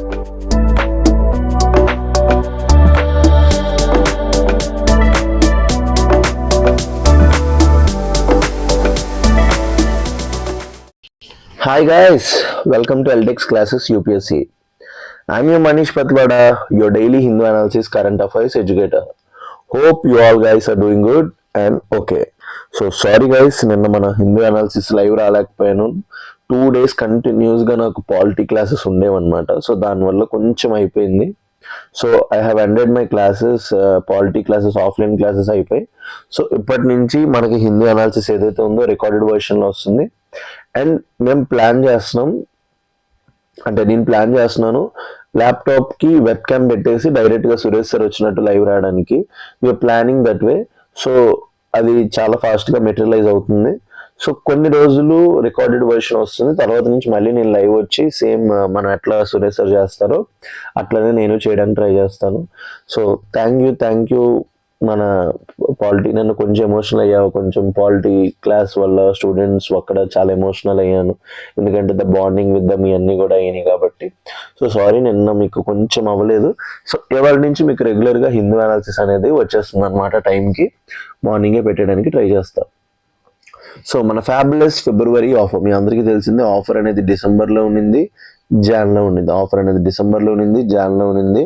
Hi guys, welcome to LTX Classes UPSC. I'm your Manish Patlada, your daily Hindu analysis current affairs educator. Hope you all guys are doing good and okay. So sorry guys, నిన్న మన Hindu analysis live రాలేకపోయాను. 2 days కంటిన్యూస్గా నాకు polity classes ఉండేవన్నమాట. So దానివల్ల కొంచెం అయిపోయింది. So I have ended my classes, polity classes offline classes అయిపోయి. So ఇప్పటి నుంచి మనకి హిందూ అనాలిసిస్ ఏదైతే ఉందో రికార్డెడ్ వర్షన్లో వస్తుంది. అండ్ మేము ప్లాన్ చేస్తున్నాం, అంటే నేను ప్లాన్ చేస్తున్నాను ల్యాప్టాప్కి వెబ్ క్యామ్ పెట్టేసి డైరెక్ట్గా సురేష్ సార్ వచ్చినట్టు లైవ్ రావడానికి. You're planning that way. So అది చాలా ఫాస్ట్గా మెటీరియలైజ్ అవుతుంది. సో కొన్ని రోజులు రికార్డెడ్ వర్షన్ వస్తుంది, తర్వాత నుంచి మళ్ళీ నేను లైవ్ వచ్చి సేమ్ మనం ఎట్లా సురేష్ సార్ చేస్తారో అట్లనే నేను చేయడానికి ట్రై చేస్తాను. సో థ్యాంక్ యూ మన పాలిటీ. నన్ను కొంచెం ఎమోషనల్ అయ్యాను, కొంచెం పాలిటీ క్లాస్ వల్ల స్టూడెంట్స్ అక్కడ చాలా ఎమోషనల్ అయ్యాను, ఎందుకంటే ద బాండింగ్ విత్ దమ్ ఇవన్నీ కూడా అయినాయి కాబట్టి. సో సారీ, నిన్న మీకు కొంచెం అవ్వలేదు. సో ఇవాళ నుంచి మీకు రెగ్యులర్గా హిందూ అనాలిసిస్ అనేది వచ్చేస్తుంది అనమాట. టైంకి మార్నింగే పెట్టడానికి ట్రై చేస్తాను. సో మన ఫ్యాబులస్ ఫిబ్రవరి ఆఫర్ మీ అందరికీ తెలిసిందే. ఆఫర్ అనేది డిసెంబర్లో ఉండింది, జాన్లో ఉండింది. ఆఫర్ అనేది డిసెంబర్లో ఉండింది, జాన్లో ఉండింది.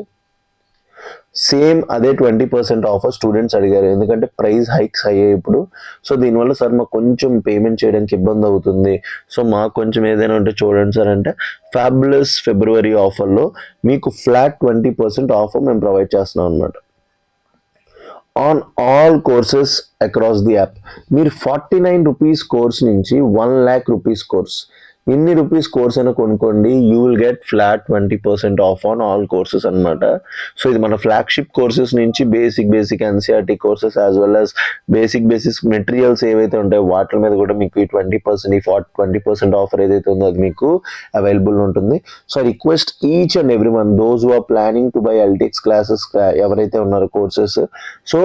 సేమ్ అదే 20% ఆఫర్ స్టూడెంట్స్ అడిగారు, ఎందుకంటే ప్రైస్ హైక్స్ అయ్యాయి ఇప్పుడు. సో దీనివల్ల సార్ మాకు కొంచెం పేమెంట్ చేయడానికి ఇబ్బంది అవుతుంది, సో మాకు కొంచెం ఏదైనా ఉంటే చూడండి సార్ అంటే, ఫ్యాబులస్ ఫిబ్రవరి ఆఫర్లో మీకు ఫ్లాట్ 20% ఆఫర్ మేము ప్రొవైడ్ చేస్తున్నాం అనమాట. On all courses across the app. మీరు 49 రూపీస్ కోర్స్ నుంచి 1 lakh రూపీస్ కోర్స్, ఎన్ని రూపీస్ కోర్స్ అయినా కొనుక్కోండి, you will get flat 20% of on all courses అనమాట. సో ఇది మన ఫ్లాగ్షిప్ కోర్సెస్ నుంచి basic NCERT courses as well as basic materials ఏవైతే ఉంటాయో వాటి మీద కూడా మీకు ఈ 20% ఆఫర్ ఏదైతే ఉందో అది మీకు అవైలబుల్ ఉంటుంది. So request each and every one those who are planning to buy LDX classes, ఎవరైతే ఉన్నారో courses, so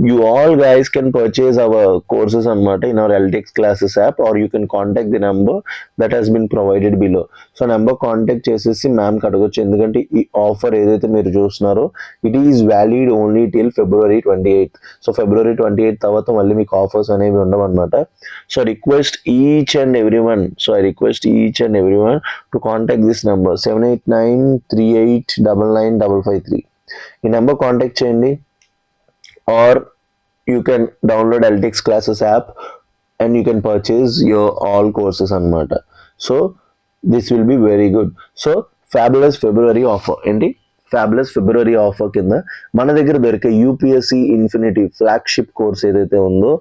you all guys can purchase our courses anamata in our LTX classes app, or you can contact the number that has been provided below. So number contact chesesi ma'am ki adagొచ్చు, ఎందుకంటే ఈ offer ఏదైతే మీరు చూస్తున్నారో it is valid only till February 28th. So February 28th తర్వాత మళ్ళీ మీకు offers అనేవి ఉండవు అనమాట. So request each and every one to contact this number 7893899553. ఈ నెంబర్ కాంటాక్ట్ చేయండి, or you can download LTX classes app and you can purchase your all courses anamata. So this will be very good. So fabulous February offer enti fabulous February offer కింద మన దగ్గర దొరికే UPSC infinity flagship course ఏదైతే ఉందో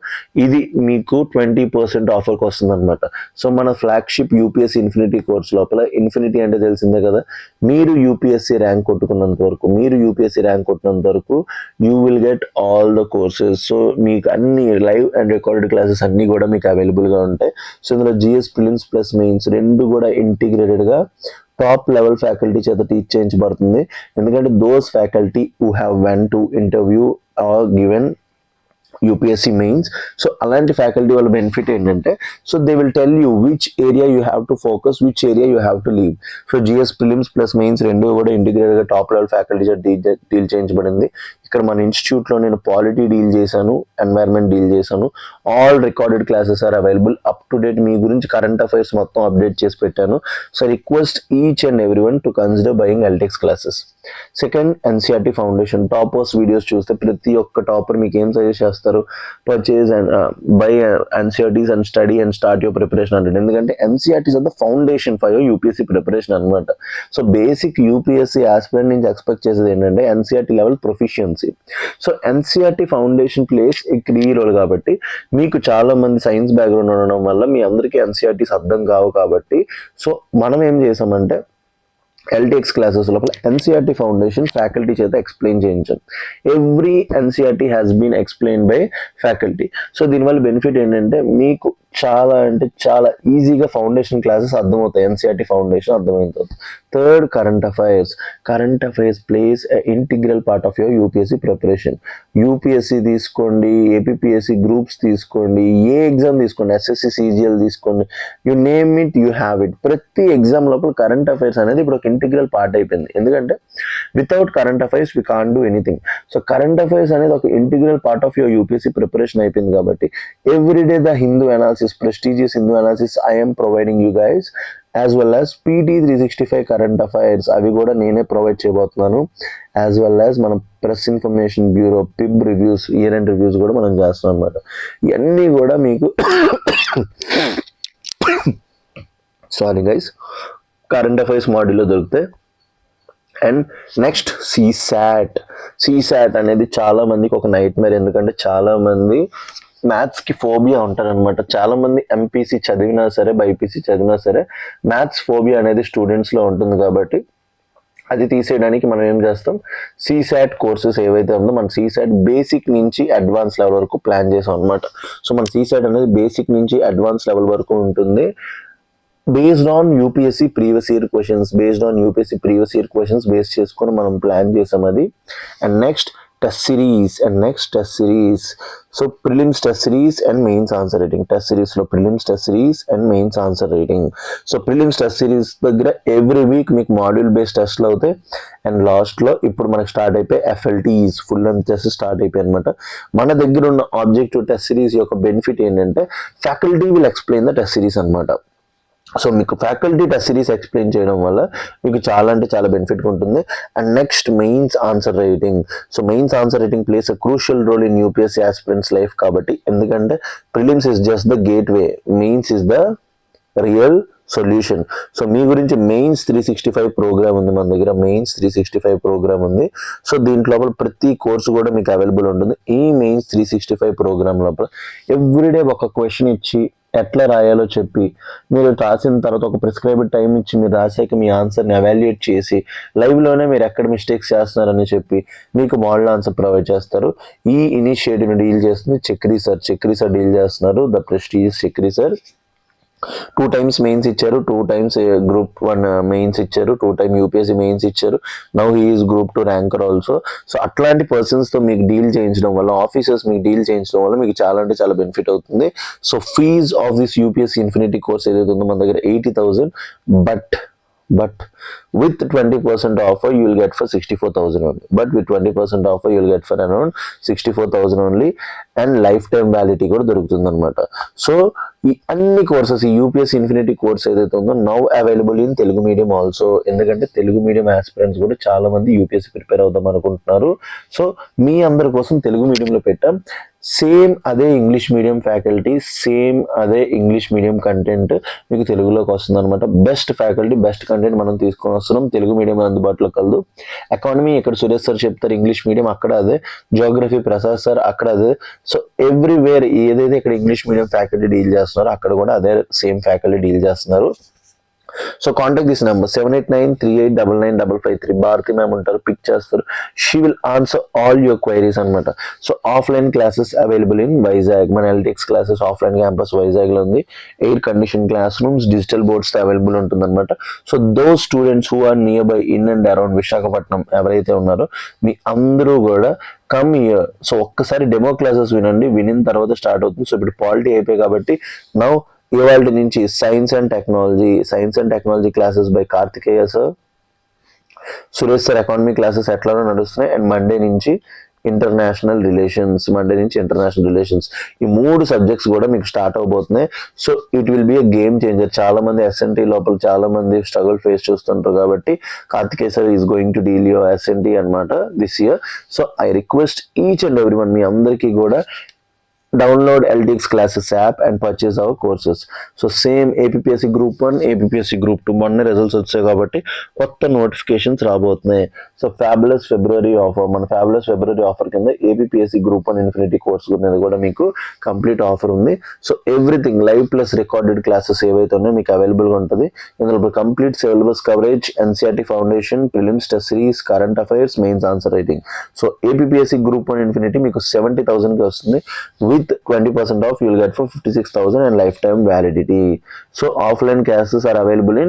ఇది మీకు 20% ఆఫర్కి వస్తుంది అనమాట. సో మన ఫ్లాగ్షిప్ యూపీఎస్సీ ఇన్ఫినిటీ కోర్స్ లోపల, ఇన్ఫినిటీ అంటే తెలిసిందే కదా, మీరు యూపీఎస్సీ ర్యాంక్ కొట్టినంత వరకు you will get all the courses. So మీకు అన్ని లైవ్ అండ్ రికార్డెడ్ క్లాసెస్ అన్నీ కూడా మీకు అవైలబుల్గా ఉంటాయి. సో ఇందులో జిఎస్ ప్రిలిమ్స్ ప్లస్ మెయిన్స్ రెండు కూడా ఇంటిగ్రేటెడ్గా టాప్ లెవెల్ ఫ్యాకల్టీ చేత టీచ్ చేయించబడుతుంది. ఎందుకంటే those faculty who have went to interview or given UPSC mains. So అలాంటి ఫ్యాకల్టీ వాళ్ళ బెనిఫిట్ ఏంటంటే, so they will tell you which area you have to focus, which area you have to leave. So GS prelims plus mains రెండు కూడా ఇంటిగ్రేటెడ్గా top level faculty చేత deal చేయించబడింది. ఇక్కడ మన ఇన్స్టిట్యూట్లో నేను పాలిటీ డీల్ చేశాను, ఎన్వైర్న్మెంట్ డీల్ చేశాను. All recorded classes are available, up to date మీ గురించి కరెంట్ అఫైర్స్ మొత్తం అప్డేట్ చేసి పెట్టాను. So request each and every one to consider buying LDX classes. Second, NCERT foundation toppers videos చూస్తే ప్రతి ఒక్క టాపర్ మీకు ఏం సజెస్ట్ చేస్తారు, purchase and buy NCERTs and study and start your preparation అంటే, ఎందుకంటే NCERTs are the foundation for your UPSC preparation అనమాట. So basic UPSC aspirant నుంచి ఎక్స్పెక్ట్ చేసేది ఏంటంటే NCERT level proficiency. So NCERT foundation place ఇక్కడ ఈ role కాబట్టి, మీకు చాలా మంది సైన్స్ బ్యాక్గ్రౌండ్ ఉండడం వల్ల మీ అందరికీ ఎన్సీఆర్టీస్ అర్థం కావు కాబట్టి, సో మనం ఏం చేసామంటే ఎల్టీఎక్స్ క్లాసెస్ లోపల ఎన్సీఆర్టీ ఫౌండేషన్ ఫ్యాకల్టీ చేత ఎక్స్ప్లెయిన్ చేయించాం. Every NCERT has been explain by faculty. So దీనివల్ల బెనిఫిట్ ఏంటంటే మీకు చాలా అంటే చాలా ఈజీగా ఫౌండేషన్ క్లాసెస్ అర్థమవుతాయి, ఎన్సీఆర్టీ ఫౌండేషన్ అర్థమవుతుంది. Third, current affairs place integral part of your UPSC preparation. UPSC తీసుకోండి, ఏపీఎస్సీ గ్రూప్స్ తీసుకోండి, ఏ ఎగ్జామ్ తీసుకోండి, ఎస్ఎస్సి సిజిఎల్ తీసుకోండి, you name it you have it. ప్రతి ఎగ్జామ్ లోపల కరెంట్ అఫైర్స్ అనేది ఇప్పుడు ఒక ఇంటిగ్రల్ పార్ట్ అయిపోయింది. ఎందుకంటే without current affairs we can't do anything. So current affairs అనేది ఒక integral part of your UPSC preparation అయిపోయింది కాబట్టి everyday the Hindu analysis, prestigious Hindu analysis I am providing you guys, as well as PT 365 current affairs అవి కూడా నేనే provide చేయబోతున్నాను. As well as మన Press Information Bureau PIB reviews, year end reviews కూడా మనం చేస్తున్నాం అనమాట. ఇవన్నీ కూడా మీకు సారీ గైస్, కరెంట్ అఫైర్స్ మాడ్యూల్లో దొరుకుతాయి. అండ్ నెక్స్ట్ సీసాట్ అనేది చాలా మందికి ఒక నైట్ మేర్. ఎందుకంటే చాలా మంది మ్యాథ్స్కి ఫోబియా ఉంటారనమాట. చాలా మంది ఎంపీసీ చదివినా సరే, బైపీసీ చదివినా సరే మ్యాథ్స్ ఫోబియా అనేది స్టూడెంట్స్లో ఉంటుంది. కాబట్టి అది తీసేయడానికి మనం ఏం చేస్తాం, సీసాట్ కోర్సెస్ ఏవైతే ఉందో మన సీసాట్ బేసిక్ నుంచి అడ్వాన్స్ లెవెల్ వరకు ప్లాన్ చేసాం అనమాట. సో మన సీసాట్ అనేది బేసిక్ నుంచి అడ్వాన్స్ లెవెల్ వరకు ఉంటుంది. Based on UPSC previous year questions base చేసుకొని మనం ప్లాన్ చేసాం అది. And next test series. So prelims test series and mains answer writing. Test సిరీస్లో prelims test series and mains answer writing. So prelims test series దగ్గర every week మీకు module based టెస్ట్లు అవుతాయి. అండ్ లాస్ట్లో ఇప్పుడు మనకు స్టార్ట్ అయిపోయి FLTs, full length test start అయిపోయి అనమాట. మన దగ్గర ఉన్న ఆబ్జెక్టివ్ టెస్ట్ సిరీస్ యొక్క బెనిఫిట్ ఏంటంటే faculty will explain the test series అనమాట. సో మీకు ఫ్యాకల్టీ టెస్ట్ సిరీస్ ఎక్స్ప్లెయిన్ చేయడం వల్ల మీకు చాలా అంటే చాలా బెనిఫిట్ ఉంటుంది. And next mains answer writing. So mains answer writing plays a crucial role in UPSC aspirants life. కాబట్టి ఎందుకంటే prelims is just the gateway, mains is the real solution. So మీ గురించి మెయిన్స్ 365 ప్రోగ్రామ్ ఉంది మన దగ్గర. Mains 365 programme ఉంది. So దీంట్లో ప్రతి కోర్సు కూడా మీకు అవైలబుల్ ఉంటుంది. ఈ మెయిన్స్ 365 ప్రోగ్రామ్ లోపల ఎవ్రీడే ఒక క్వశ్చన్ ఇచ్చి ఎట్లా రాయాలో చెప్పి, మీరు రాసిన తర్వాత ఒక ప్రిస్క్రైబ్డ్ టైం ఇచ్చి మీరు రాసాక మీ ఆన్సర్ని ఎవాల్యుయేట్ చేసి లైవ్లోనే మీరు ఎక్కడ మిస్టేక్స్ చేస్తున్నారని చెప్పి మీకు మోడల్ ఆన్సర్ ప్రొవైడ్ చేస్తారు. ఈ ఇనిషియేటివ్ని డీల్ చేస్తుంది చక్రీ సార్ డీల్ చేస్తున్నారు. The prestigious Chakri sir 2 times mains ఇచ్చారు, 2 times గ్రూప్ 1 మెయిన్స్ ఇచ్చారు, 2 times యూపీఎస్సీ మెయిన్స్ ఇచ్చారు. Now he is group 2 ranker also. So అట్లాంటి పర్సన్స్తో మీకు డీల్ చేయించడం వల్ల, ఆఫీసర్స్ మీకు డీల్ చేయించడం వల్ల మీకు చాలా అంటే చాలా బెనిఫిట్ అవుతుంది. So fees of this UPSC infinity course ఏదైతే ఉందో మన దగ్గర 80,000, but with 20% offer you will get for 64,000 only. But with 20% offer you will get for around 64,000 only. And life time వ్యాలిటీ కూడా దొరుకుతుంది అనమాట. సో ఈ అన్ని కోర్సెస్, ఈ యూపీఎస్సీ ఇన్ఫినిటీ కోర్స్ ఏదైతే ఉందో now available in Telugu medium also. ఎందుకంటే తెలుగు మీడియం ఆస్పిరెంట్స్ కూడా చాలా మంది యూపీఎస్సీ ప్రిపేర్ అవుదాం అనుకుంటున్నారు. సో మీ అందరి కోసం తెలుగు మీడియంలో పెట్టాం. సేమ్ అదే ఇంగ్లీష్ మీడియం ఫ్యాకల్టీ, సేమ్ అదే ఇంగ్లీష్ మీడియం కంటెంట్ మీకు తెలుగులోకి వస్తుంది అనమాట. బెస్ట్ ఫ్యాకల్టీ, బెస్ట్ కంటెంట్ మనం తీసుకొని వస్తున్నాం. తెలుగు మీడియం అందుబాటులో కలదు. ఎకానమీ ఇక్కడ సురేష్ సార్ చెప్తారు, ఇంగ్లీష్ మీడియం అక్కడ అదే, జియోగ్రఫీ ప్రసాద్ సార్ అక్కడ అదే. సో ఎవ్రీవేర్ ఏదైతే ఇక్కడ ఇంగ్లీష్ మీడియం ఫ్యాకల్టీ డీల్ చేస్తున్నారో అక్కడ కూడా అదే సేమ్ ఫ్యాకల్టీ డీల్ చేస్తున్నారు. So contact this number 7893899553. Bharati ma'am ఉంటారు, పిక్ చేస్తారు. She will answer all your queries అనమాట. So offline classes available in Vizag. మన ఎల్టెక్స్ క్లాసెస్ ఆఫ్లైన్ క్యాంపస్ వైజాగ్లో ఉంది. Air condition classrooms, digital boards available ఉంటుంది అనమాట. So those students who are near by in and around Visakhapatnam ఎవరైతే ఉన్నారో మీ అందరూ కూడా కమ్ ఇయర్. సో ఒక్కసారి డెమో క్లాసెస్ వినండి, వినిన తర్వాత స్టార్ట్ అవుతుంది. సో ఇప్పుడు పాలిటీ అయిపోయి కాబట్టి నౌ ఇవాళ నుంచి science and technology classes by Karthikeya sir, Suresh sir economy classes ఎట్లానో నడుస్తున్నాయి. అండ్ మండే నుంచి ఇంటర్నేషనల్ రిలేషన్స్ ఈ 3 సబ్జెక్ట్స్ కూడా మీకు స్టార్ట్ అవబోతున్నాయి. So it will be a game changer. చాలా మంది ఎస్ఎన్టీ లోపల చాలా మంది స్ట్రగుల్ ఫేస్ చూస్తుంటారు కాబట్టి Karthikeya sir is going to deal your SNT అనమాట this year. So I request each and every one, మీ అందరికీ కూడా download LTX classes app and purchase our courses. So same APPSC group 1, APPSC group 2 మొన్న results వచ్చాయి కాబట్టి కొత్త notifications రాబోతున్నాయి. So fabulous February offer కింద APPSC గ్రూప్ 1 ఇన్ఫినిటీ కోర్స్ అనేది కూడా మీకు కంప్లీట్ ఆఫర్ ఉంది. So everything live plus recorded classes ఏవైతే ఉన్నాయో మీకు అవైలబుల్గా ఉంటుంది. ఇందులో complete syllabus coverage, NCERT foundation, prelims test series, current affairs, mains answer writing. So APPSC group 1 infinity మీకు 70,000కి వస్తుంది. With with 20% off you'll get for 56,000 and lifetime validity. So offline classes are available in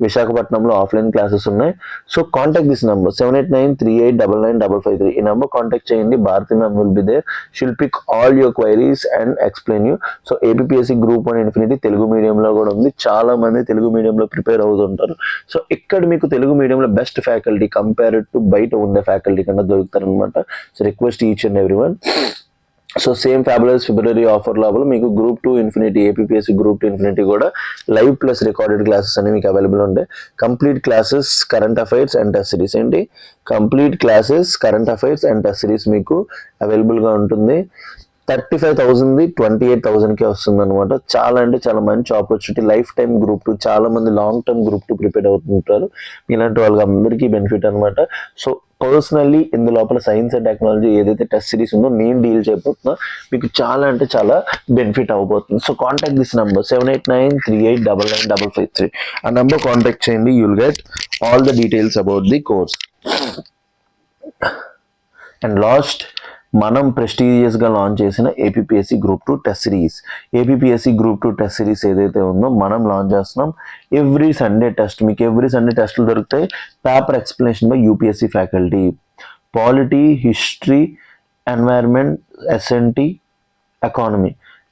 విశాఖపట్నంలో offline classes ఉన్నాయి. So contact this number 7893899553. ఈ number contact చేయండి. Bharati ma'am will be there. She'll pick all your queries and explain you. So APSC group 1 infinity Telugu మీడియంలో కూడా ఉంది. చాలా మంది తెలుగు మీడియంలో ప్రిపేర్ అవుతుంటారు. సో ఇక్కడ మీకు తెలుగు మీడియంలో బెస్ట్ ఫ్యాకల్టీ కంపేర్డ్ టు బయట ఉండే ఫ్యాకల్టీ కన్నా దొరుకుతారనమాట. So request each and every one. So same fabulous February offer లోపల మీకు group 2 infinity APSC group 2 infinity కూడా లైవ్ ప్లస్ రికార్డెడ్ క్లాసెస్ అనేవి మీకు అవైలబుల్ ఉంటాయి. Complete classes current affairs and test series ఏంటి complete classes current affairs and test series మీకు అవైలబుల్గా ఉంటుంది. 35,000 28,000కే వస్తుంది అనమాట. చాలా అంటే చాలా మంచి ఆపర్చునిటీ. లైఫ్ టైమ్ గ్రూప్ 2 చాలా మంది లాంగ్ టర్మ్ గ్రూప్ 2 ప్రిపేర్ అవుతుంటారు. ఇలాంటి వాళ్ళకి అందరికీ బెనిఫిట్ అనమాట. సో పర్సనల్లీ ఇందు లోపల సైన్స్ అండ్ టెక్నాలజీ ఏదైతే టెస్ట్ సిరీస్ ఉందో నేను డీల్ చేయబోతున్నా. మీకు చాలా అంటే చాలా బెనిఫిట్ అవబోతుంది. So contact this number 7893899553. ఆ నెంబర్ కాంటాక్ట్ చేయండి. You'll get all the details about the course. And last మనం ప్రెస్టీజియస్గా లాంచ్ చేసిన APSC group 2 test series. APSC group 2 test series ఏదైతే ఉందో మనం లాంచ్ చేస్తున్నాం. ఎవ్రీ సండే టెస్ట్ మీకు ఎవ్రీ సండే టెస్ట్లు దొరుకుతాయి. Paper explanation by UPSC faculty. Polity, history, environment, SNT,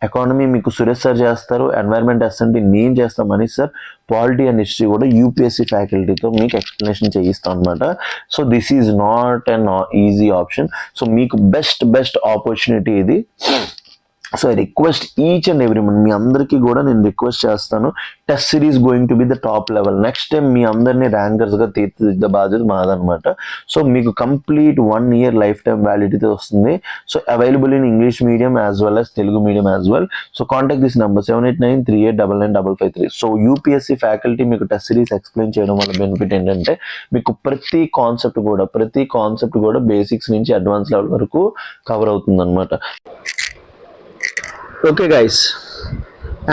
economy మీకు సురేష్ సార్ చేస్తారు. ఎన్వైర్న్మెంట్ ఎస్ఎన్టీ నేను చేస్తాం Manish sir. Polity and history కూడా యూపీఎస్సి ఫ్యాకల్టీతో మీకు ఎక్స్ప్లెనేషన్ చేయిస్తాం అనమాట. So this is not an easy option. So మీకు బెస్ట్ ఆపర్చునిటీ ఇది. So I request each and every one, మీ అందరికీ కూడా నేను రిక్వెస్ట్ చేస్తాను, test series going to be the top level. Next time మీ అందరినీ ర్యాంకర్స్గా తీర్చిదిద్దే బాధ్యత మాదనమాట. సో మీకు complete 1 year life time validity వస్తుంది. So available in English medium as well as Telugu medium as well. So contact this number 7893899553. So UPSC faculty మీకు test series explain చేయడం వల్ల బెనిఫిట్ ఏంటంటే మీకు ప్రతి కాన్సెప్ట్ కూడా బేసిక్స్ నుంచి అడ్వాన్స్ లెవెల్ వరకు కవర్ అవుతుంది అనమాట. Okay guys,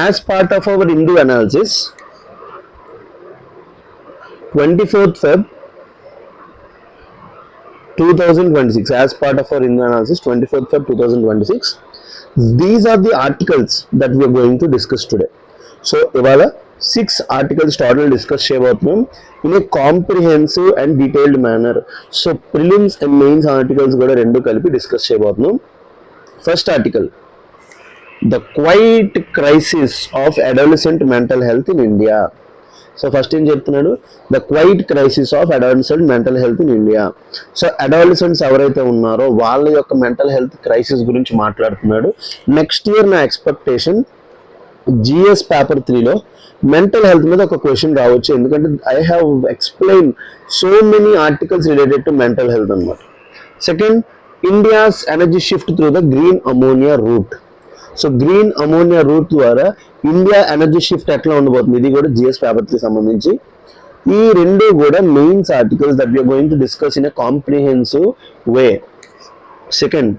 as part of our Hindu analysis, 24th Feb 2026, as part of our Hindu analysis 24th Feb 2026, these are the articles that we are going to discuss today. So ivala 6 articles total discuss cheyabothunam in a comprehensive and detailed manner. So prelims and mains articles kuda rendu kalipi discuss cheyabothunam. First article, the quiet crisis of adolescent mental health in India. So first ఏం చెప్తున్నాడు, the quiet crisis of adolescent mental health in India. So adolescents ఎవరైతే ఉన్నారో వాళ్ళ యొక్క mental health crisis గురించి మాట్లాడుతున్నాడు. Next year నా expectation GS paper 3లో మెంటల్ హెల్త్ మీద ఒక క్వశ్చన్ రావచ్చు, ఎందుకంటే I have explain so many articles related to mental health అనమాట. Second, India's energy shift through the green ammonia route. So green ammonia route ద్వారా India energy shift ఎట్లా ఉండబోతుంది, ఇది కూడా జిఎస్ పేపర్కి సంబంధించి. ఈ రెండు కూడా mains articles that we are going to discuss in a comprehensive way. Second,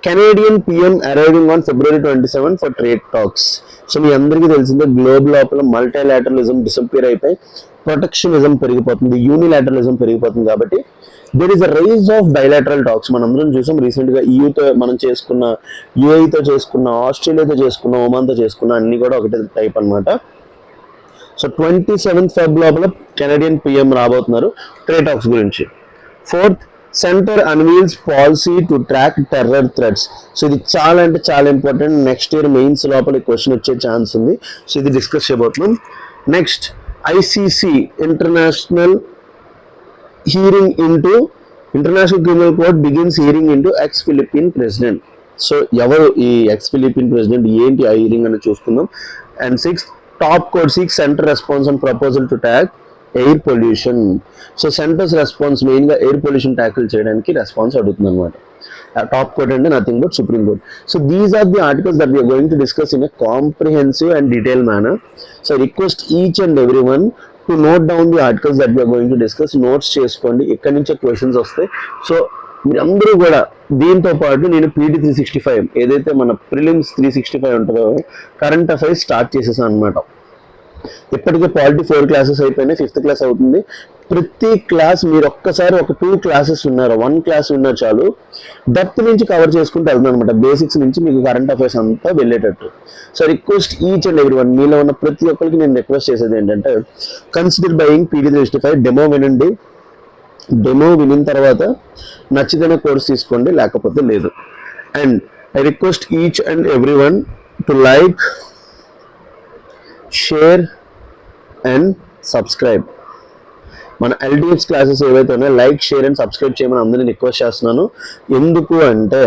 Canadian PM arriving on February 27 for trade talks. So మీ అందరికీ తెలిసిందే గ్లోబ్ లోపల మల్టీలాటరలిజం డిసప్పియర్ అయిపోయి ప్రొటెక్షనిజం పెరిగిపోతుంది, యూనిలాటరలిజం పెరిగిపోతుంది. కాబట్టి there is a rise of bilateral talks. మనందరం చూసాం రీసెంట్గా ఈయూతో మనం చేసుకున్న, యూఏఈతో చేసుకున్న, ఆస్ట్రేలియాతో చేసుకున్న, ఒమాన్తో చేసుకున్న అన్ని కూడా ఒకటే టైప్ అనమాట. సో 27th Feb లోపల కెనడియన్ పిఎం రాబోతున్నారు ట్రేడ్ టాక్స్ గురించి. Fourth, centre unveils policy to track terror threats. So ఇది చాలా అంటే చాలా ఇంపార్టెంట్. నెక్స్ట్ ఇయర్ మెయిన్స్ లోపల క్వశ్చన్ వచ్చే ఛాన్స్ ఉంది. సో ఇది డిస్కస్ చేయబోతున్నాం. Next, ICC international criminal court begins hearing into X Philippine president. So ఎవరు ఈ ఎక్స్ ఫిలిప్పీన్ ప్రెసిడెంట్, ఏంటి ఆ హియరింగ్ అని చూసుకుందాం. And sixth, top court seeks centre response on proposal to tackle air pollution. So centres response మెయిన్గా air pollution tackle చేయడానికి response అడుగుతుంది అనమాట. టాప్ కోర్ట్ అంటే nothing but supreme court. So these are the articles that we are going to discuss in a comprehensive and detail manner. So request each and every one to note down the articles that we are going to discuss. Notes చేసుకోండి, ఎక్కడి నుంచో questions వస్తాయి. So మీరందరూ కూడా దీంతో పాటు నేను PT 365 ఏదైతే మన ప్రిలిమ్స్ 365 ఉంటుందో కరెంట్ అఫైర్స్ స్టార్ట్ చేసేసాను అనమాట. ఇప్పటికే పాలిటీ 4 క్లాసెస్ అయిపోయినాయి, 5th క్లాస్ అవుతుంది. ప్రతి క్లాస్ మీరు ఒక్కసారి ఒక 2 క్లాసెస్ ఉన్నారు, 1 క్లాస్ ఉన్నారు చాలు, డెప్త్ నుంచి కవర్ చేసుకుంటూ వెళ్తాం అనమాట. బేసిక్స్ నుంచి మీకు కరెంట్ అఫైర్స్ అంతా వెళ్ళేటట్టు. So request each and every one, మీలో ఉన్న ప్రతి ఒక్కరికి నేను రిక్వెస్ట్ చేసేది ఏంటంటే, కన్సిడర్ బయింగ్ PD365 డెమో వినండి. డెమో వినిన తర్వాత నచ్చితేనే కోర్స్ తీసుకోండి, లేకపోతే లేదు. And I request each and every one to like, share and subscribe. మన LDX క్లాసెస్ ఏవైతే ఉన్నాయో లైక్, షేర్ అండ్ సబ్స్క్రైబ్ చేయమని అందరినీ రిక్వెస్ట్ చేస్తున్నాను. ఎందుకు అంటే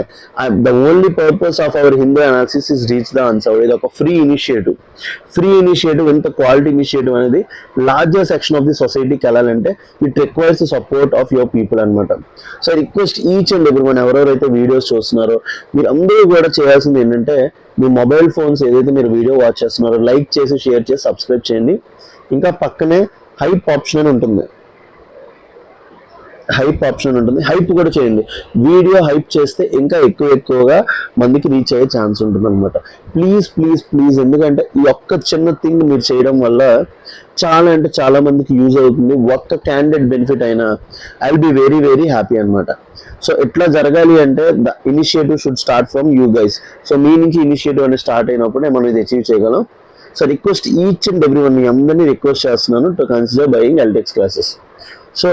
the only purpose of our Hindu analysis is reach the answer. ఇది ఒక ఫ్రీ ఇనిషియేటివ్. ఇంత క్వాలిటీ ఇనిషియేటివ్ అనేది లార్జర్ సెక్షన్ ఆఫ్ ది సొసైటీకి వెళ్ళాలంటే it requires the support of your people అనమాట. So request each and every one, ఎవరెవరైతే videos చూస్తున్నారో మీరు అందరూ కూడా చేయాల్సింది ఏంటంటే, మీ మొబైల్ ఫోన్స్ ఏదైతే మీరు వీడియో వాచ్ చేస్తున్నారో లైక్ చేసి, షేర్ చేసి, సబ్స్క్రైబ్ చేయండి. ఇంకా పక్కనే హైప్ ఆప్షన్ ఉంటుంది, హైప్ కూడా చేయండి. వీడియో హైప్ చేస్తే ఇంకా ఎక్కువగా మందికి రీచ్ అయ్యే ఛాన్స్ ఉంటుంది అనమాట. ప్లీజ్, ఎందుకంటే ఈ ఒక్క చిన్న థింగ్ మీరు చేయడం వల్ల చాలా మందికి యూజ్ అవుతుంది. ఒక్క క్యాండిడేట్ బెనిఫిట్ అయినా I will be very very happy అనమాట. సో ఎట్లా జరగాలి అంటే the initiative should start from you guys. So మీ నుంచి ఇనిషియేటివ్ అనేది స్టార్ట్ అయినప్పుడే మనం ఇది అచీవ్ చేయగలం. So request each and every one, మీ అందరినీ రిక్వెస్ట్ చేస్తున్నాను to consider buying LDX classes. So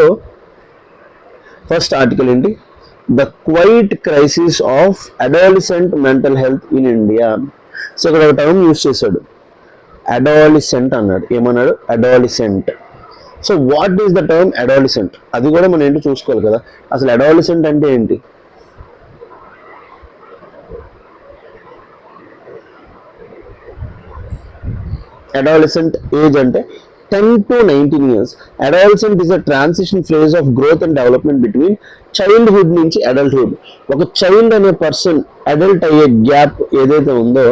first article ఏంటి, the quiet crisis of adolescent mental health in India. So ఇక్కడ ఒక టర్మ్ యూజ్ చేశాడు, అడాలసెంట్ అన్నాడు. ఏమన్నాడు? Adolescent. So what is the term adolescent? అది కూడా మనం ఏంటో చూసుకోవాలి కదా. అసలు అడాలసెంట్ అంటే ఏంటి? Adolescent age అంటే 10 to 19 years. Adolescent is a transition phase of growth and development between childhood నుంచి adulthood. ఒక చైల్డ్ అనే పర్సన్ అడల్ట్ అయ్యే గ్యాప్ ఏదైతే ఉందో